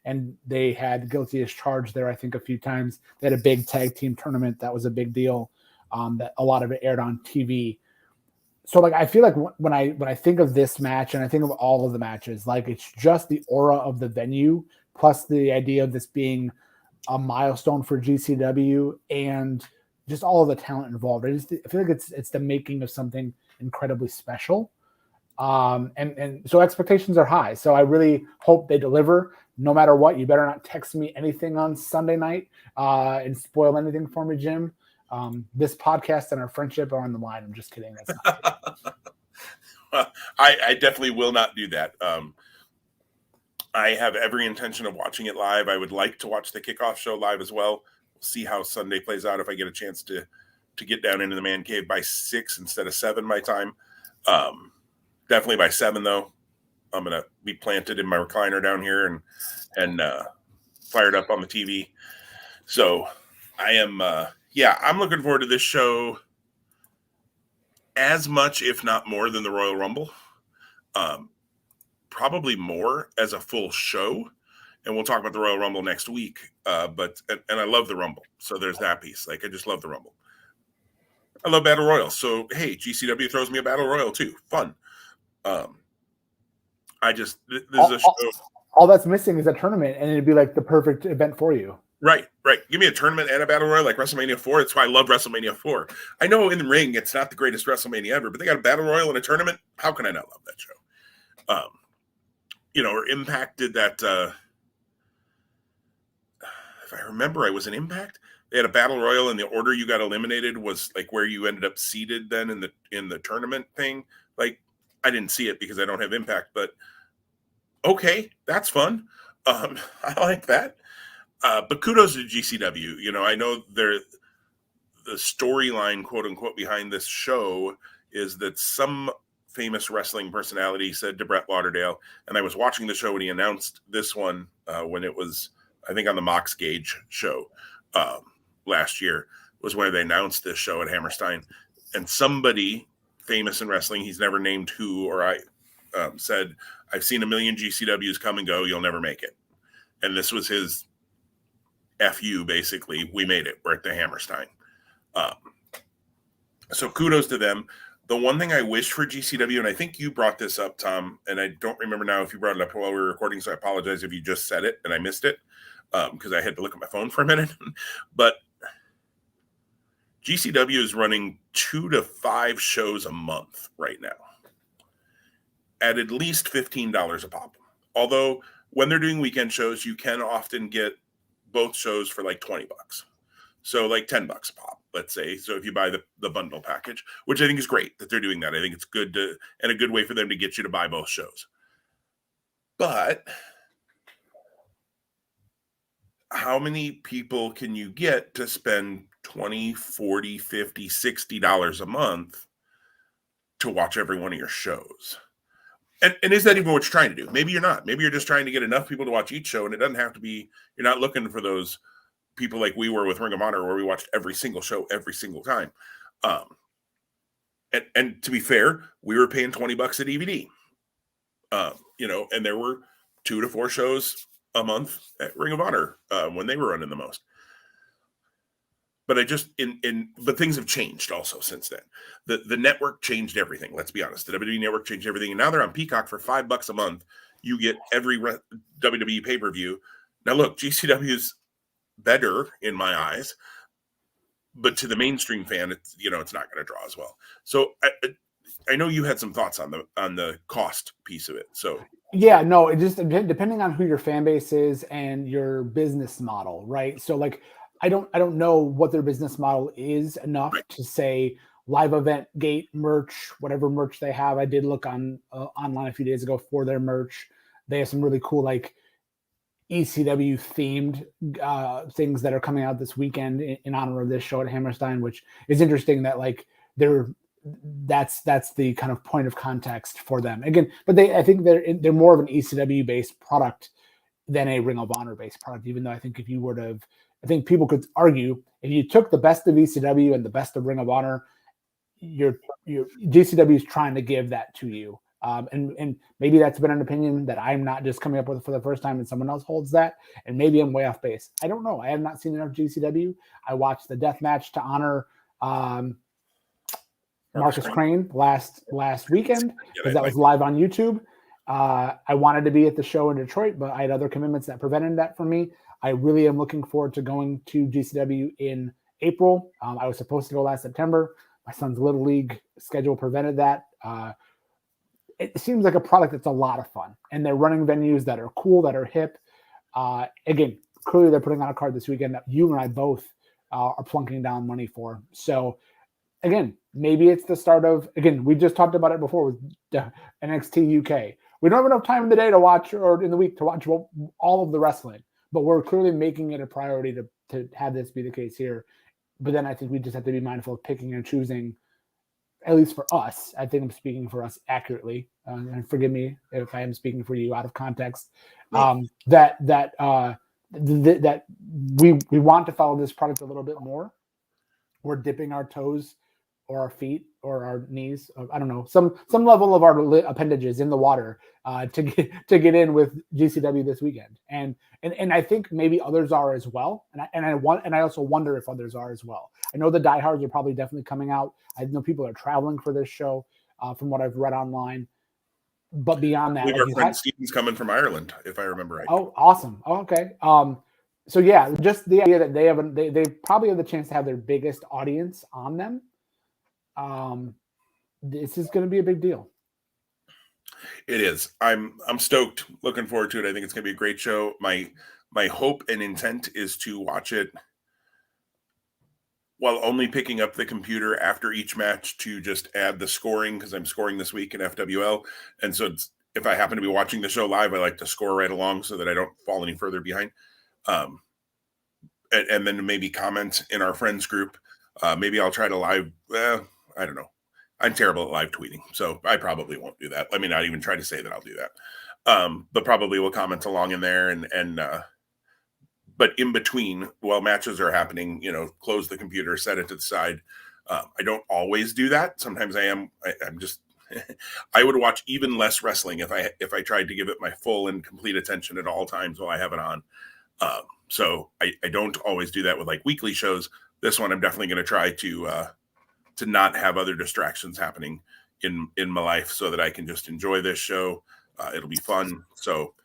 S2: and they had Guilty as Charged there. I think a few times they had a big tag team tournament that was a big deal. That a lot of it aired on TV. So like I feel like when I think of this match and I think of all of the matches, like it's just the aura of the venue plus the idea of this being a milestone for GCW and just all of the talent involved. I feel like it's the making of something incredibly special. And so expectations are high. So I really hope they deliver no matter what. You better not text me anything on Sunday night and spoil anything for me, Jim. This podcast and our friendship are on the line. I'm just kidding. That's not
S1: I definitely will not do that. I have every intention of watching it live. I would like to watch the kickoff show live as well. We'll see how Sunday plays out if I get a chance to get down into the man cave by 6 instead of 7 my time. Definitely by 7 though. I'm gonna be planted in my recliner down here and fired up on the TV. So I am I'm looking forward to this show as much, if not more, than the Royal Rumble. Probably more as a full show. And we'll talk about the Royal Rumble next week. But I love the Rumble. So there's that piece. Like, I just love the Rumble. I love Battle Royal. So, hey, GCW throws me a Battle Royal too. Fun. This is a show.
S2: All that's missing is a tournament, and it'd be like the perfect event for you.
S1: Right. Give me a tournament and a Battle Royal like WrestleMania 4. That's why I love WrestleMania 4. I know in the ring it's not the greatest WrestleMania ever, but they got a Battle Royal and a tournament. How can I not love that show? Or Impact did that. If I remember, I was in Impact. They had a Battle Royal, and the order you got eliminated was like where you ended up seated then in the tournament thing. Like, I didn't see it because I don't have Impact, but okay, that's fun. I like that. But kudos to GCW. I know the storyline, quote unquote, behind this show is that some famous wrestling personality said to Brett Lauderdale, and I was watching the show when he announced this one when it was, I think, on the Mox Gauge show last year was where they announced this show at Hammerstein. And somebody famous in wrestling, he's never named who, or I said, I've seen a million GCWs come and go. You'll never make it. And this was his FU, basically. We made it. We're at the Hammerstein. So kudos to them. The one thing I wish for GCW, and I think you brought this up, Tom, and I don't remember now if you brought it up while we were recording, so I apologize if you just said it and I missed it because I had to look at my phone for a minute. But GCW is running 2 to 5 shows a month right now at least $15 a pop. Although when they're doing weekend shows, you can often get both shows for like $20. So like $10 a pop, let's say. So if you buy the bundle package, which I think is great that they're doing that. I think it's good and a good way for them to get you to buy both shows. But how many people can you get to spend $20, $40, $50, $60 a month to watch every one of your shows? And is that even what you're trying to do? Maybe you're not. Maybe you're just trying to get enough people to watch each show, and it doesn't have to be, you're not looking for those people like we were with Ring of Honor where we watched every single show every single time. And to be fair, we were paying $20 a DVD. And there were 2 to 4 shows a month at Ring of Honor when they were running the most. But I just but things have changed also since then. The network changed everything. Let's be honest. The WWE network changed everything, and now they're on Peacock for $5 a month. You get every WWE pay-per-view. Now look, GCW is better in my eyes, but to the mainstream fan, it's it's not going to draw as well. So I know you had some thoughts on the cost piece of it. So
S2: yeah, no, it just depending on who your fan base is and your business model, right? So like I don't know what their business model is enough
S1: right.
S2: to say live event gate merch, whatever merch they have. I did look on online a few days ago for their merch. They have some really cool like ECW themed things that are coming out this weekend in honor of this show at Hammerstein, which is interesting that like that's the kind of point of context for them again. But I think they're more of an ECW based product than a Ring of Honor based product. Even though I think if you would have, I think people could argue if you took the best of ECW and the best of Ring of Honor, your GCW is trying to give that to you. And maybe that's been an opinion that I'm not just coming up with for the first time and someone else holds that. And maybe I'm way off base. I don't know. I have not seen enough GCW. I watched the death match to honor Marcus Crane last weekend because that was live on YouTube. I wanted to be at the show in Detroit, but I had other commitments that prevented that from me. I really am looking forward to going to GCW in April. I was supposed to go last September. My son's Little League schedule prevented that. It seems like a product that's a lot of fun, and they're running venues that are cool, that are hip. Again, clearly they're putting on a card this weekend that you and I both are plunking down money for. So again, maybe it's the start of, again, we just talked about it before with NXT UK. We don't have enough time in the day to watch or in the week to watch all of the wrestling, but we're clearly making it a priority to have this be the case here. But then I think we just have to be mindful of picking and choosing, at least for us. I think I'm speaking for us accurately, and forgive me if I am speaking for you out of context. That we want to follow this product a little bit more. We're dipping our toes or our feet or our knees, I don't know, some level of our appendages in the water to get in with GCW this weekend, and I think maybe others are as well, and I also wonder if others are as well. I know the diehards are probably definitely coming out. I know people are traveling for this show, from what I've read online. But beyond that,
S1: our friend Steven's coming from Ireland, if I remember right.
S2: Oh, awesome! Oh, okay. So yeah, just the idea that they probably have the chance to have their biggest audience on them. This is going to be a big deal.
S1: It is. I'm stoked. Looking forward to it. I think it's going to be a great show. My hope and intent is to watch it while only picking up the computer after each match to just add the scoring, because I'm scoring this week in FWL. And so if I happen to be watching the show live, I like to score right along so that I don't fall any further behind. And then maybe comment in our friends group. Maybe I'll try to live. I don't know. I'm terrible at live tweeting, so I probably won't do that. Let me not even try to say that I'll do that. But probably will comment along in there and but in between, while matches are happening, close the computer, set it to the side. I don't always do that. Sometimes I'm just, I would watch even less wrestling if I tried to give it my full and complete attention at all times while I have it on. So I don't always do that with like weekly shows. This one, I'm definitely going to try to not have other distractions happening in my life so that I can just enjoy this show. It'll be fun. So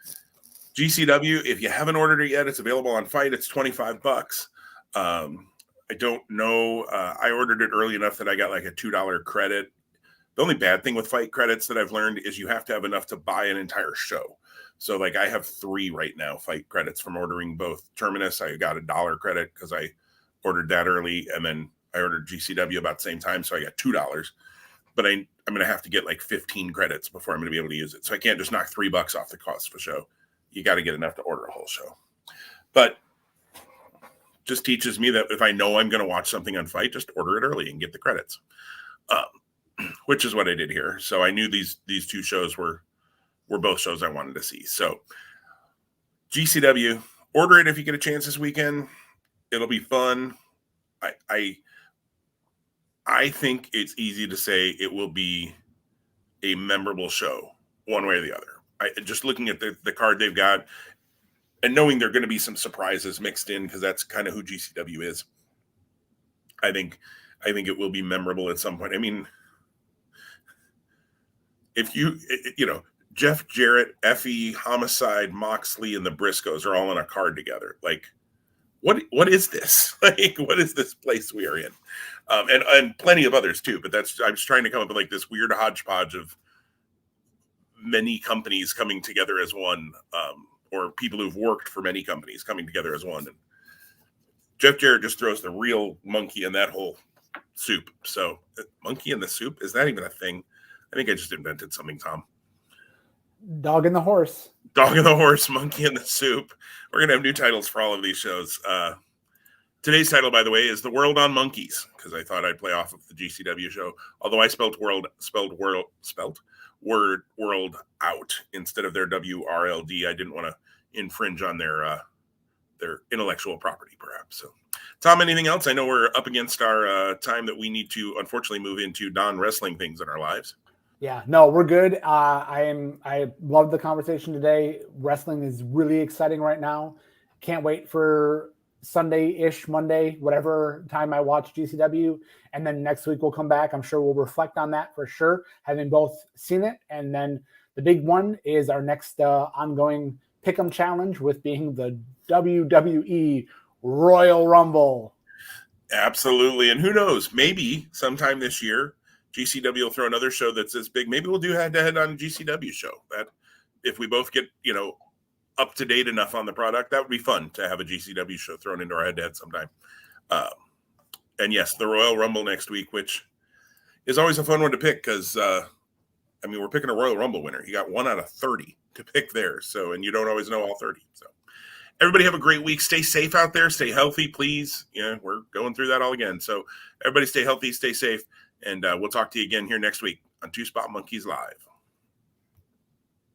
S1: GCW, if you haven't ordered it yet, it's available on Fight. It's $25. I don't know. I ordered it early enough that I got like a $2 credit. The only bad thing with Fight credits that I've learned is you have to have enough to buy an entire show. So like I have 3 right now, Fight credits from ordering both Terminus. I got a $1 credit because I ordered that early, and then I ordered GCW about the same time, so I got $2. But I'm going to have to get like 15 credits before I'm going to be able to use it. So I can't just knock $3 off the cost of a show. You got to get enough to order a whole show. But just teaches me that if I know I'm going to watch something on Fight, just order it early and get the credits, which is what I did here. So I knew these 2 shows were both shows I wanted to see. So GCW, order it if you get a chance this weekend. It'll be fun. I think it's easy to say it will be a memorable show one way or the other. Just looking at the card they've got and knowing there are going to be some surprises mixed in, because that's kind of who GCW is. I think it will be memorable at some point. I mean, if you Jeff Jarrett, Effie, Homicide, Moxley, and the Briscoes are all on a card together. Like, what is this? Like, what is this place we are in? And plenty of others too. But I'm just trying to come up with like this weird hodgepodge of many companies coming together as one, or people who've worked for many companies coming together as one. And Jeff Jarrett just throws the real monkey in that whole soup. So, monkey in the soup, is that even a thing? I think I just invented something, Tom.
S2: Dog and the horse.
S1: Dog and the horse, monkey in the soup. We're going to have new titles for all of these shows. Today's title, by the way, is The World on Monkeys, because I thought I'd play off of the GCW show. Although I spelled word out instead of their WRLD. I didn't want to infringe on their intellectual property, perhaps. So, Tom, anything else? I know we're up against our time that we need to, unfortunately, move into non-wrestling things in our lives.
S2: Yeah, no, we're good. I love the conversation today. Wrestling is really exciting right now. Can't wait for Sunday-ish, Monday, whatever time I watch GCW. And then next week we'll come back. I'm sure we'll reflect on that for sure, having both seen it. And then the big one is our next ongoing Pick'em Challenge, with being the WWE Royal Rumble.
S1: Absolutely. And who knows, maybe sometime this year, GCW will throw another show that's as big. Maybe we'll do head-to-head on a GCW show. That, if we both get, up to date enough on the product, that would be fun to have a GCW show thrown into our head-to-head sometime. And yes, the Royal Rumble next week, which is always a fun one to pick because, we're picking a Royal Rumble winner. You got 1 out of 30 to pick there. So, and you don't always know all 30. So everybody have a great week. Stay safe out there. Stay healthy, please. We're going through that all again. So everybody stay healthy, stay safe. And we'll talk to you again here next week on Two Spot Monkeys Live.